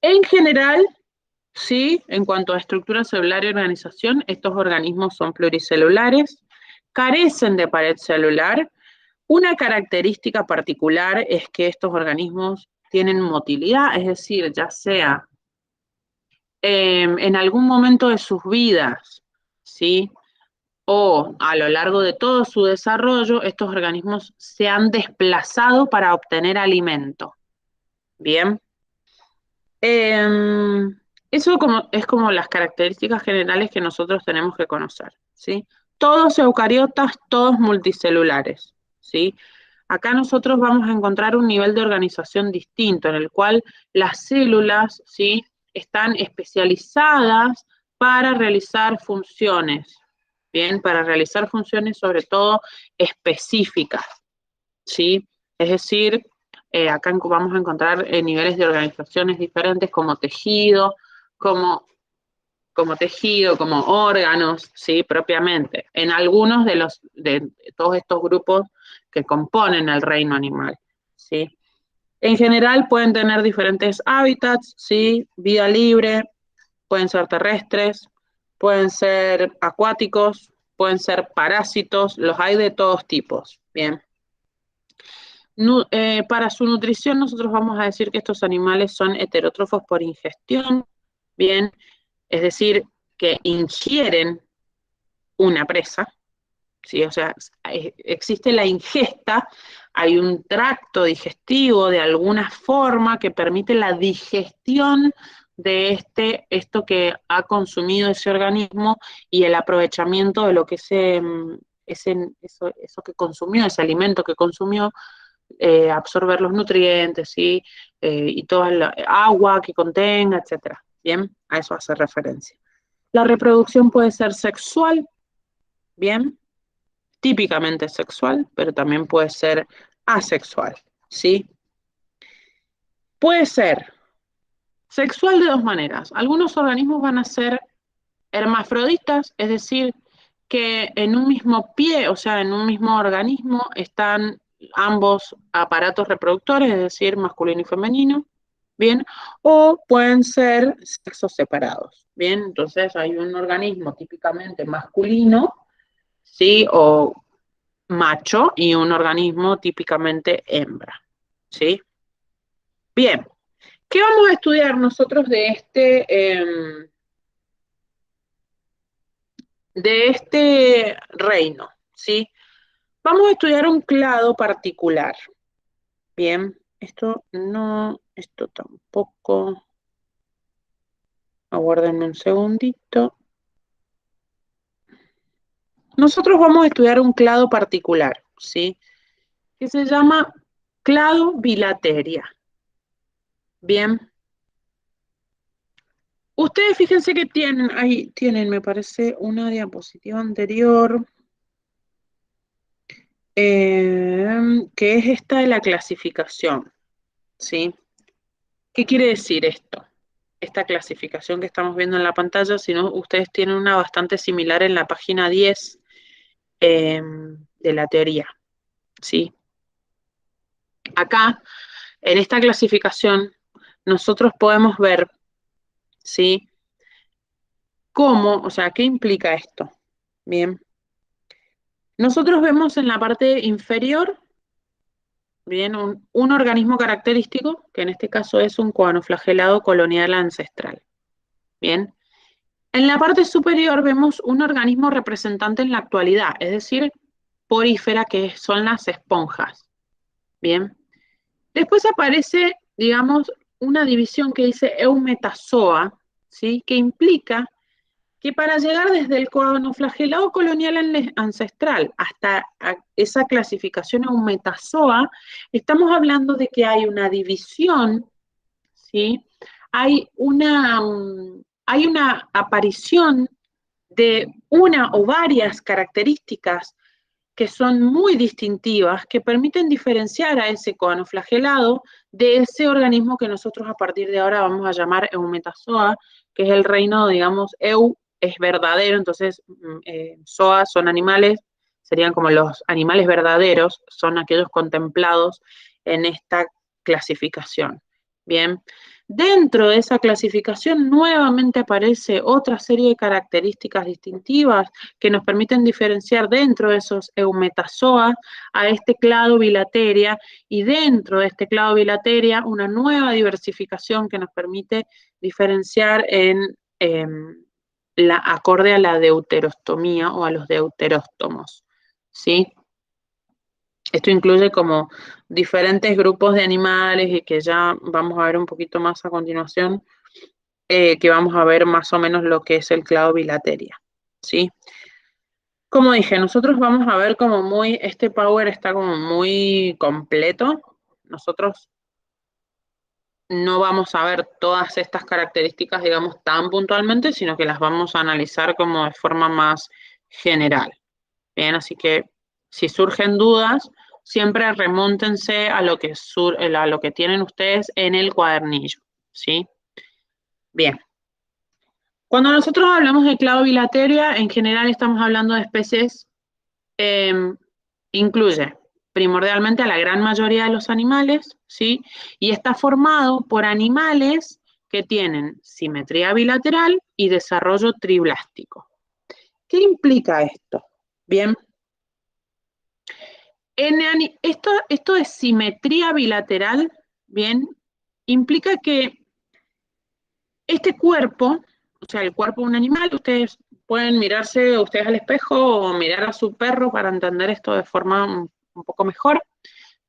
en general, sí, en cuanto a estructura celular y organización, estos organismos son pluricelulares, carecen de pared celular. Una característica particular es que estos organismos tienen motilidad, es decir, ya sea en algún momento de sus vidas, ¿sí? O a lo largo de todo su desarrollo, estos organismos se han desplazado para obtener alimento. Bien. Eso es como las características generales que nosotros tenemos que conocer, ¿sí? Todos eucariotas, todos multicelulares, ¿sí? Acá nosotros vamos a encontrar un nivel de organización distinto en el cual las células, ¿sí? Están especializadas para realizar funciones, ¿bien? Para realizar funciones sobre todo específicas, ¿sí? Es decir, acá vamos a encontrar niveles de organizaciones diferentes como tejido, como, como órganos, ¿sí? Propiamente, en algunos de todos estos grupos que componen el reino animal, ¿sí? En general pueden tener diferentes hábitats, ¿sí? Vida libre, pueden ser terrestres, pueden ser acuáticos, pueden ser parásitos, los hay de todos tipos, ¿bien? Para su nutrición nosotros vamos a decir que estos animales son heterótrofos por ingestión, bien, es decir, que ingieren una presa, ¿sí? O sea, existe la ingesta, hay un tracto digestivo de alguna forma que permite la digestión de esto que ha consumido ese organismo y el aprovechamiento de lo que eso que consumió, ese alimento que consumió, absorber los nutrientes, ¿sí? Y toda la agua que contenga, etcétera. Bien, a eso hace referencia. La reproducción puede ser sexual, bien, típicamente sexual, pero también puede ser asexual, ¿sí? Puede ser sexual de dos maneras. Algunos organismos van a ser hermafroditas, es decir, que en un mismo pie, o sea, en un mismo organismo, están ambos aparatos reproductores, es decir, masculino y femenino, ¿bien? O pueden ser sexos separados, ¿bien? Entonces hay un organismo típicamente masculino, ¿sí? O macho y un organismo típicamente hembra, ¿sí? Bien, ¿qué vamos a estudiar nosotros de este reino? ¿Sí? Vamos a estudiar un clado particular. Bien, esto no, esto tampoco. Aguárdenme un segundito. Nosotros vamos a estudiar un clado particular, ¿sí? Que se llama clado bilateria. Bien. Ustedes fíjense que tienen, ahí tienen, me parece, una diapositiva anterior, que es esta de la clasificación, ¿sí? ¿Qué quiere decir esto? Esta clasificación que estamos viendo en la pantalla, si no, ustedes tienen una bastante similar en la página 10 de la teoría, ¿sí? Acá, en esta clasificación, nosotros podemos ver, ¿sí? ¿Cómo? O sea, ¿qué implica esto? Bien. Nosotros vemos en la parte inferior, bien, un organismo característico, que en este caso es un coanoflagelado colonial ancestral. Bien. En la parte superior vemos un organismo representante en la actualidad, es decir, porífera, que son las esponjas. Bien. Después aparece, digamos, una división que dice eumetazoa, ¿sí? Que implica que para llegar desde el coanoflagelado colonial ancestral hasta esa clasificación eumetazoa, estamos hablando de que hay una división, ¿sí? Hay una aparición de una o varias características que son muy distintivas, que permiten diferenciar a ese coanoflagelado de ese organismo que nosotros a partir de ahora vamos a llamar eumetazoa, que es el reino, digamos, eu es verdadero, entonces zoa son animales, serían como los animales verdaderos, son aquellos contemplados en esta clasificación. Bien, dentro de esa clasificación nuevamente aparece otra serie de características distintivas que nos permiten diferenciar dentro de esos eumetazoa a este clado bilateria y dentro de este clado bilateria una nueva diversificación que nos permite diferenciar la acorde a la deuterostomía o a los deuteróstomos, ¿sí? Esto incluye como diferentes grupos de animales y que ya vamos a ver un poquito más a continuación, que vamos a ver más o menos lo que es el clado bilateria, ¿sí? Como dije, nosotros vamos a ver como este power está como muy completo. Nosotros no vamos a ver todas estas características, digamos, tan puntualmente, sino que las vamos a analizar como de forma más general. Bien, así que si surgen dudas, siempre remóntense a a lo que tienen ustedes en el cuadernillo, ¿sí? Bien. Cuando nosotros hablamos de clado bilateria, en general estamos hablando de especies, eh, incluye primordialmente a la gran mayoría de los animales, ¿sí? Y está formado por animales que tienen simetría bilateral y desarrollo triblástico. ¿Qué implica esto? Bien, esto de simetría bilateral, bien, implica que este cuerpo, o sea, el cuerpo de un animal, ustedes pueden mirarse ustedes al espejo o mirar a su perro para entender esto de forma un poco mejor,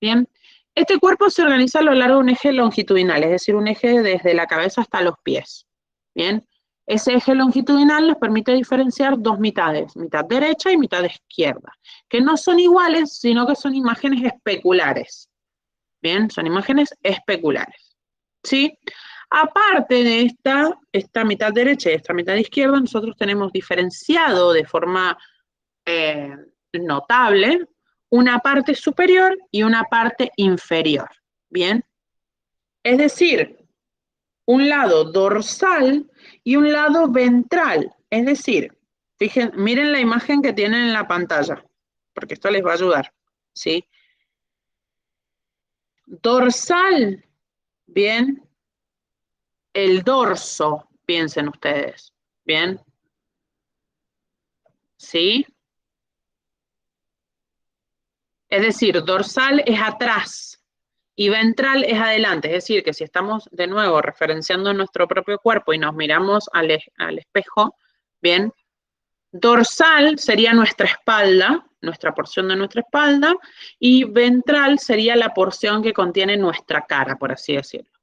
bien. Este cuerpo se organiza a lo largo de un eje longitudinal, es decir, un eje desde la cabeza hasta los pies, bien. Ese eje longitudinal nos permite diferenciar dos mitades, mitad derecha y mitad izquierda, que no son iguales, sino que son imágenes especulares. Bien, son imágenes especulares. ¿Sí? Aparte de esta mitad derecha y esta mitad izquierda, nosotros tenemos diferenciado de forma notable, una parte superior y una parte inferior. Bien, es decir, un lado dorsal y un lado ventral. Es decir, miren la imagen que tienen en la pantalla, porque esto les va a ayudar, ¿sí? Dorsal, bien, el dorso, piensen ustedes, bien, ¿sí? Es decir, dorsal es atrás y ventral es adelante. Es decir, que si estamos de nuevo referenciando nuestro propio cuerpo y nos miramos al espejo, bien, dorsal sería nuestra espalda, nuestra porción de nuestra espalda, y ventral sería la porción que contiene nuestra cara, por así decirlo.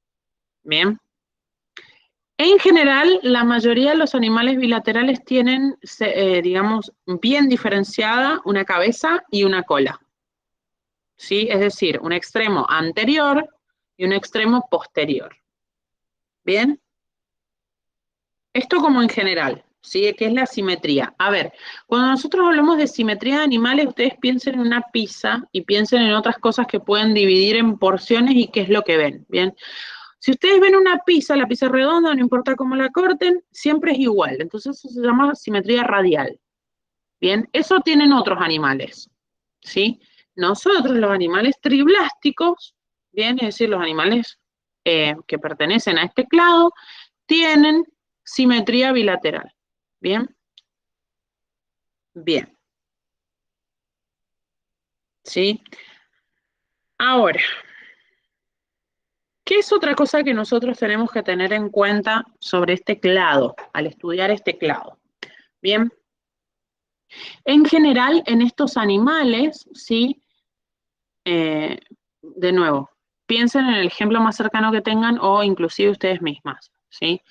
Bien. En general, la mayoría de los animales bilaterales tienen, digamos, bien diferenciada una cabeza y una cola. ¿Sí? Es decir, un extremo anterior y un extremo posterior. ¿Bien? Esto como en general, ¿sí? ¿Qué es la simetría? A ver, cuando nosotros hablamos de simetría de animales, ustedes piensen en una pizza y piensen en otras cosas que pueden dividir en porciones y qué es lo que ven, ¿bien? Si ustedes ven una pizza, la pizza redonda, no importa cómo la corten, siempre es igual. Entonces eso se llama simetría radial. Bien, eso tienen otros animales, ¿sí? Nosotros, los animales triblásticos, bien, es decir, los animales que pertenecen a este clado, tienen simetría bilateral. Bien, bien, ¿sí? Ahora, ¿qué es otra cosa que nosotros tenemos que tener en cuenta sobre este clado, al estudiar este clado? Bien, en general, en estos animales, ¿sí? De nuevo, piensen en el ejemplo más cercano que tengan o inclusive ustedes mismas, ¿sí?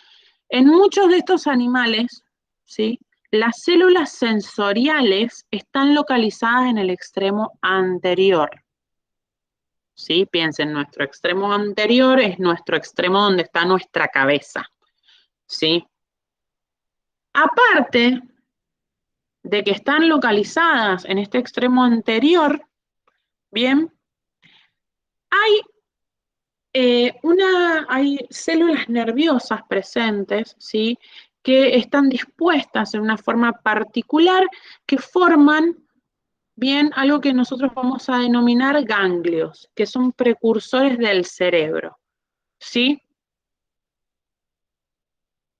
En muchos de estos animales, ¿sí? Las células sensoriales están localizadas en el extremo anterior, ¿sí? Piensen, nuestro extremo anterior es nuestro extremo donde está nuestra cabeza, ¿sí? Aparte de que están localizadas en este extremo anterior, bien, hay hay células nerviosas presentes, ¿sí? Que están dispuestas en una forma particular que forman, bien, algo que nosotros vamos a denominar ganglios, que son precursores del cerebro, ¿sí?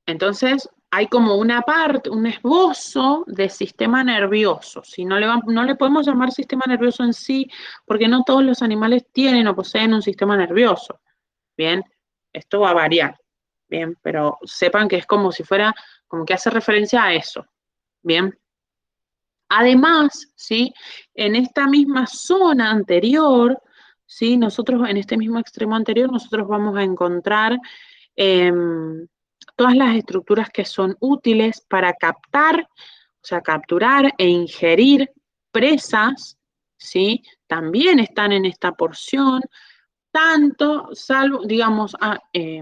Entonces, hay como una parte, un esbozo de sistema nervioso, ¿sí? No le podemos llamar sistema nervioso en sí, porque no todos los animales tienen o poseen un sistema nervioso. Bien, esto va a variar, bien, pero sepan que es como si fuera, como que hace referencia a eso, bien. Además, ¿sí? En esta misma zona anterior, ¿sí? Nosotros, en este mismo extremo anterior, nosotros vamos a encontrar eh, todas las estructuras que son útiles para captar, o sea, capturar e ingerir presas, ¿sí? También están en esta porción, tanto, salvo, digamos,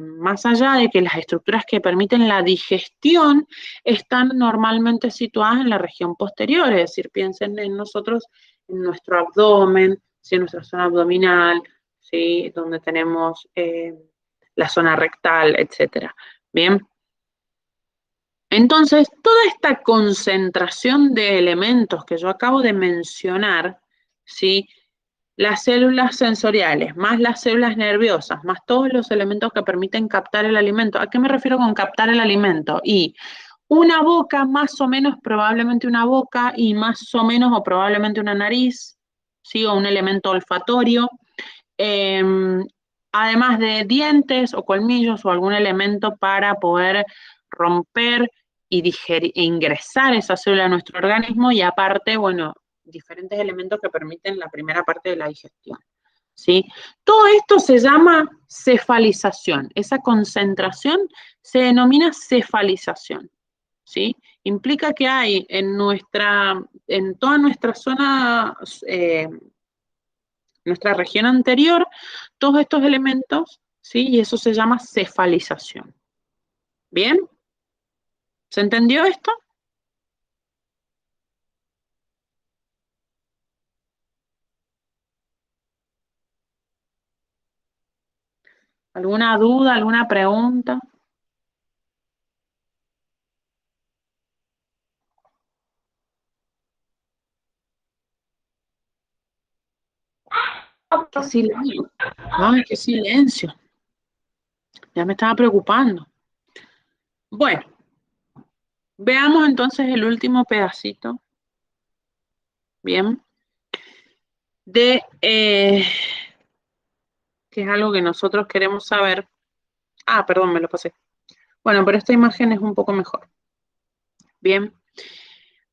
más allá de que las estructuras que permiten la digestión están normalmente situadas en la región posterior, es decir, piensen en nosotros, en nuestro abdomen, ¿sí? En nuestra zona abdominal, ¿sí? Donde tenemos la zona rectal, etcétera. Bien. Entonces, toda esta concentración de elementos que yo acabo de mencionar, ¿sí? Las células sensoriales, más las células nerviosas, más todos los elementos que permiten captar el alimento. ¿A qué me refiero con captar el alimento? Y una boca, más o menos, probablemente una boca, y más o menos o probablemente una nariz, ¿sí? O un elemento olfatorio. Eh, Además de dientes o colmillos o algún elemento para poder romper y ingresar esa célula a nuestro organismo y aparte, bueno, diferentes elementos que permiten la primera parte de la digestión, ¿sí? Todo esto se llama cefalización. Esa concentración se denomina cefalización, ¿sí? Implica que hay en toda nuestra zona, nuestra región anterior, todos estos elementos, ¿sí? Y eso se llama cefalización. ¿Bien? ¿Se entendió esto? ¿Alguna duda, alguna pregunta? ¡Qué silencio! ¡Ay, qué silencio! Ya me estaba preocupando. Bueno, veamos entonces el último pedacito, bien, de que es algo que nosotros queremos saber. Ah, perdón, me lo pasé. Bueno, pero esta imagen es un poco mejor. Bien.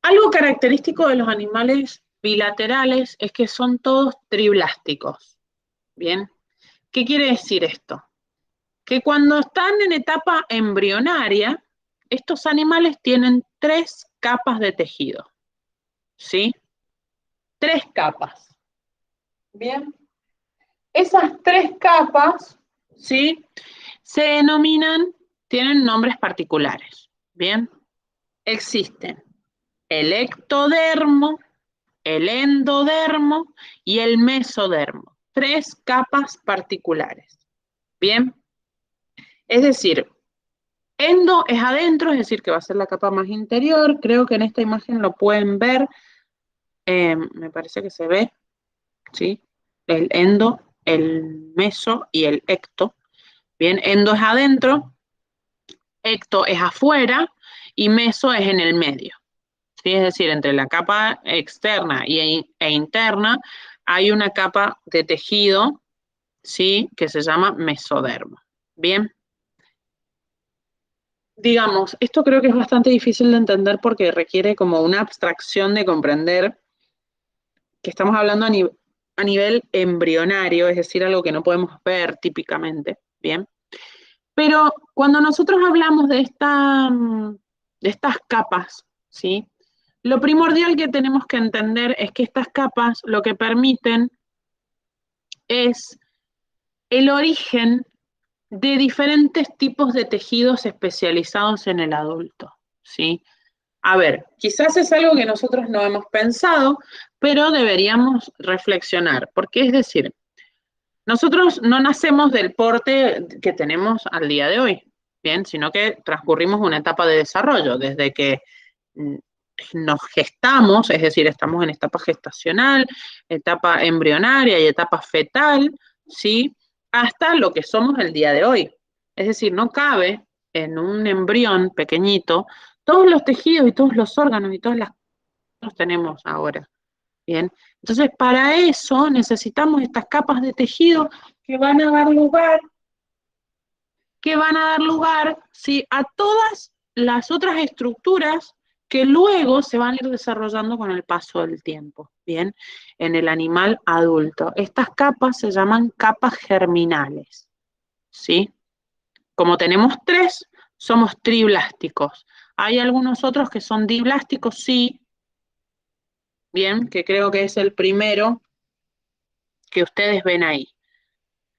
Algo característico de los animales bilaterales es que son todos triblásticos. Bien. ¿Qué quiere decir esto? Que cuando están en etapa embrionaria, estos animales tienen 3 capas de tejido. ¿Sí? 3 capas. Bien. Esas 3 capas, ¿sí? Se denominan, tienen nombres particulares. Bien. Existen el ectodermo, el endodermo y el mesodermo. 3 capas particulares. Bien. Es decir, endo es adentro, es decir, que va a ser la capa más interior. Creo que en esta imagen lo pueden ver. Me parece que se ve, ¿sí? El endo, el meso y el ecto. Bien, endo es adentro, ecto es afuera y meso es en el medio. ¿Sí? Es decir, entre la capa externa e interna hay una capa de tejido, ¿sí? Que se llama mesodermo. Bien. Digamos, esto creo que es bastante difícil de entender porque requiere como una abstracción de comprender que estamos hablando a nivel embrionario, es decir, algo que no podemos ver típicamente, ¿bien? Pero cuando nosotros hablamos de estas capas, ¿sí? Lo primordial que tenemos que entender es que estas capas lo que permiten es el origen de diferentes tipos de tejidos especializados en el adulto, ¿sí? A ver, quizás es algo que nosotros no hemos pensado, pero deberíamos reflexionar, porque es decir, nosotros no nacemos del porte que tenemos al día de hoy, ¿bien? Sino que transcurrimos una etapa de desarrollo, desde que mm, nos gestamos, es decir, estamos en etapa gestacional, etapa embrionaria y etapa fetal, ¿sí? Hasta lo que somos el día de hoy. Es decir, no cabe en un embrión pequeñito todos los tejidos y todos los órganos y todas las cosas que tenemos ahora. Bien, entonces para eso necesitamos estas capas de tejido que van a dar lugar, ¿sí? A todas las otras estructuras que luego se van a ir desarrollando con el paso del tiempo, ¿bien? En el animal adulto. Estas capas se llaman capas germinales, ¿sí? Como tenemos 3, somos triblásticos. Hay algunos otros que son diblásticos, sí, bien, que creo que es el primero que ustedes ven ahí,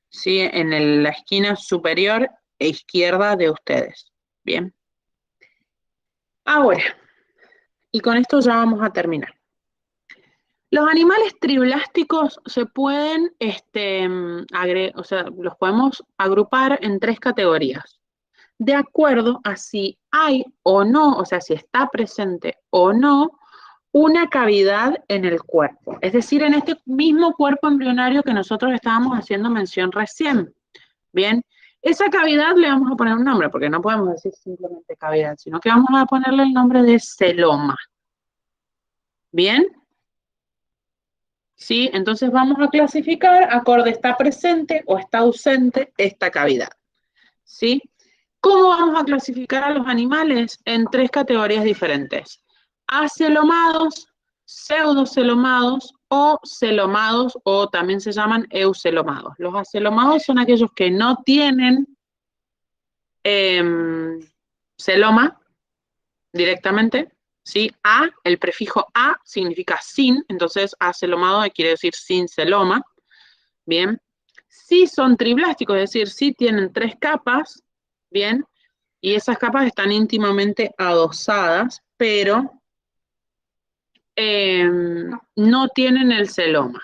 ¿sí? En la esquina superior e izquierda de ustedes. Bien. Ahora, y con esto ya vamos a terminar. Los animales triblásticos se pueden, o sea, los podemos agrupar en 3 categorías, de acuerdo a si hay o no, o sea, si está presente o no, una cavidad en el cuerpo. Es decir, en este mismo cuerpo embrionario que nosotros estábamos haciendo mención recién. Bien, esa cavidad le vamos a poner un nombre, porque no podemos decir simplemente cavidad, sino que vamos a ponerle el nombre de celoma. Bien, ¿sí? Entonces vamos a clasificar acorde está presente o está ausente esta cavidad. ¿Sí? ¿Cómo vamos a clasificar a los animales? En 3 categorías diferentes. Acelomados, pseudocelomados o celomados, o también se llaman eucelomados. Los acelomados son aquellos que no tienen celoma directamente, ¿sí? A, el prefijo a significa sin, entonces acelomado quiere decir sin celoma, ¿bien? Sí son triblásticos, es decir, sí tienen 3 capas, ¿bien? Y esas capas están íntimamente adosadas, pero no tienen el celoma,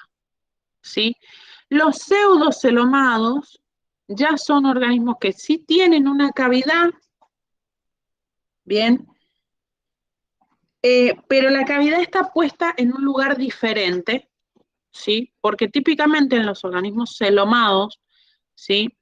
¿sí? Los pseudocelomados ya son organismos que sí tienen una cavidad, bien, pero la cavidad está puesta en un lugar diferente, ¿sí? Porque típicamente en los organismos celomados, ¿sí?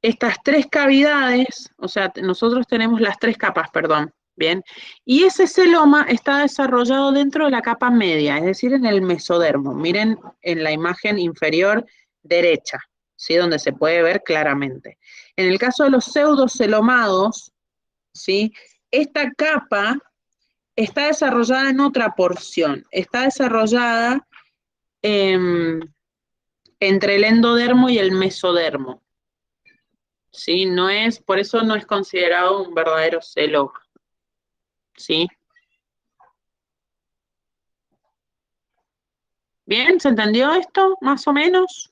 Estas tres cavidades, o sea, nosotros tenemos las tres capas, perdón, bien, y ese celoma está desarrollado dentro de la capa media, es decir, en el mesodermo. Miren en la imagen inferior derecha, ¿sí? Donde se puede ver claramente. En el caso de los pseudocelomados, ¿sí? Esta capa está desarrollada en otra porción, está desarrollada entre el endodermo y el mesodermo. ¿Sí? No es, por eso no es considerado un verdadero celoma, ¿sí? ¿Bien? ¿Se entendió esto, más o menos?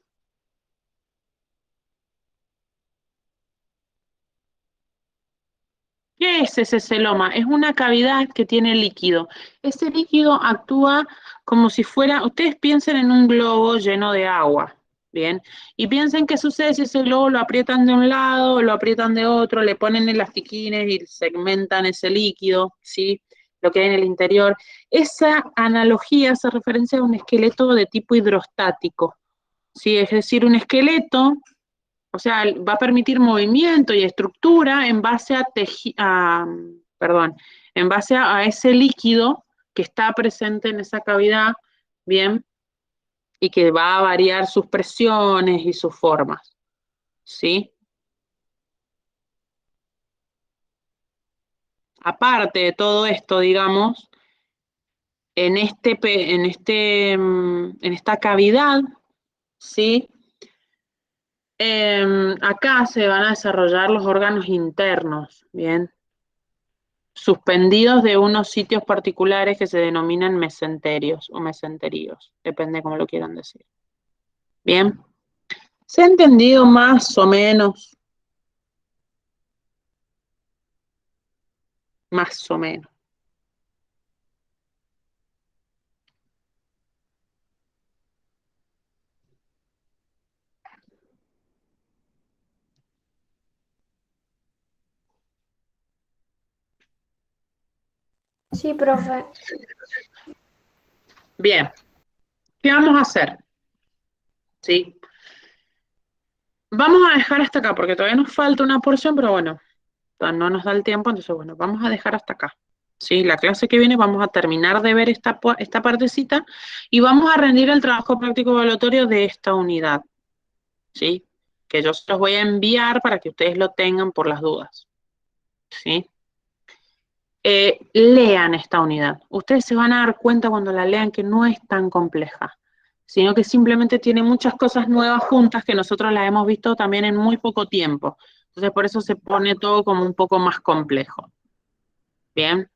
¿Qué es ese celoma? Es una cavidad que tiene líquido. Ese líquido actúa como si fuera, ustedes piensen en un globo lleno de agua, ¿bien? Y piensen qué sucede si ese globo lo aprietan de un lado, lo aprietan de otro, le ponen elastiquines y segmentan ese líquido, ¿sí? Lo que hay en el interior. Esa analogía hace referencia a un esqueleto de tipo hidrostático, ¿sí? Es decir, un esqueleto, o sea, va a permitir movimiento y estructura en base perdón, en base a ese líquido que está presente en esa cavidad, bien, y que va a variar sus presiones y sus formas, ¿sí? Aparte de todo esto, digamos, en esta cavidad, ¿sí? Acá se van a desarrollar los órganos internos, ¿bien? Suspendidos de unos sitios particulares que se denominan mesenterios o mesenteríos, depende cómo lo quieran decir. ¿Bien? ¿Se ha entendido más o menos? Más o menos. Sí, profe. Bien. ¿Qué vamos a hacer? ¿Sí? Vamos a dejar hasta acá, porque todavía nos falta una porción, pero bueno, no nos da el tiempo, entonces bueno, vamos a dejar hasta acá. ¿Sí? La clase que viene vamos a terminar de ver esta partecita y vamos a rendir el trabajo práctico evaluatorio de esta unidad, ¿sí? Que yo se los voy a enviar para que ustedes lo tengan por las dudas, ¿sí? Lean esta unidad. Ustedes se van a dar cuenta cuando la lean que no es tan compleja, sino que simplemente tiene muchas cosas nuevas juntas que nosotros las hemos visto también en muy poco tiempo. Entonces por eso se pone todo como un poco más complejo. Bien.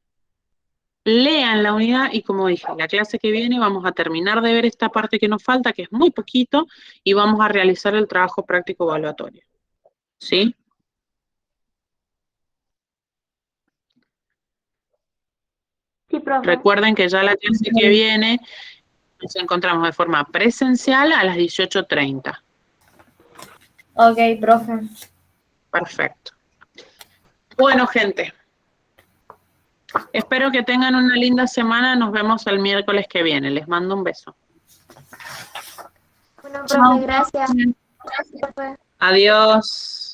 Lean la unidad y como dije, la clase que viene vamos a terminar de ver esta parte que nos falta, que es muy poquito, y vamos a realizar el trabajo práctico evaluatorio. ¿Sí? Sí, profe. Recuerden que ya la clase que viene nos encontramos de forma presencial a las 18:30. Ok, profe. Perfecto. Bueno, gente, espero que tengan una linda semana. Nos vemos el miércoles que viene. Les mando un beso. Bueno, profe, gracias. Profe. Adiós.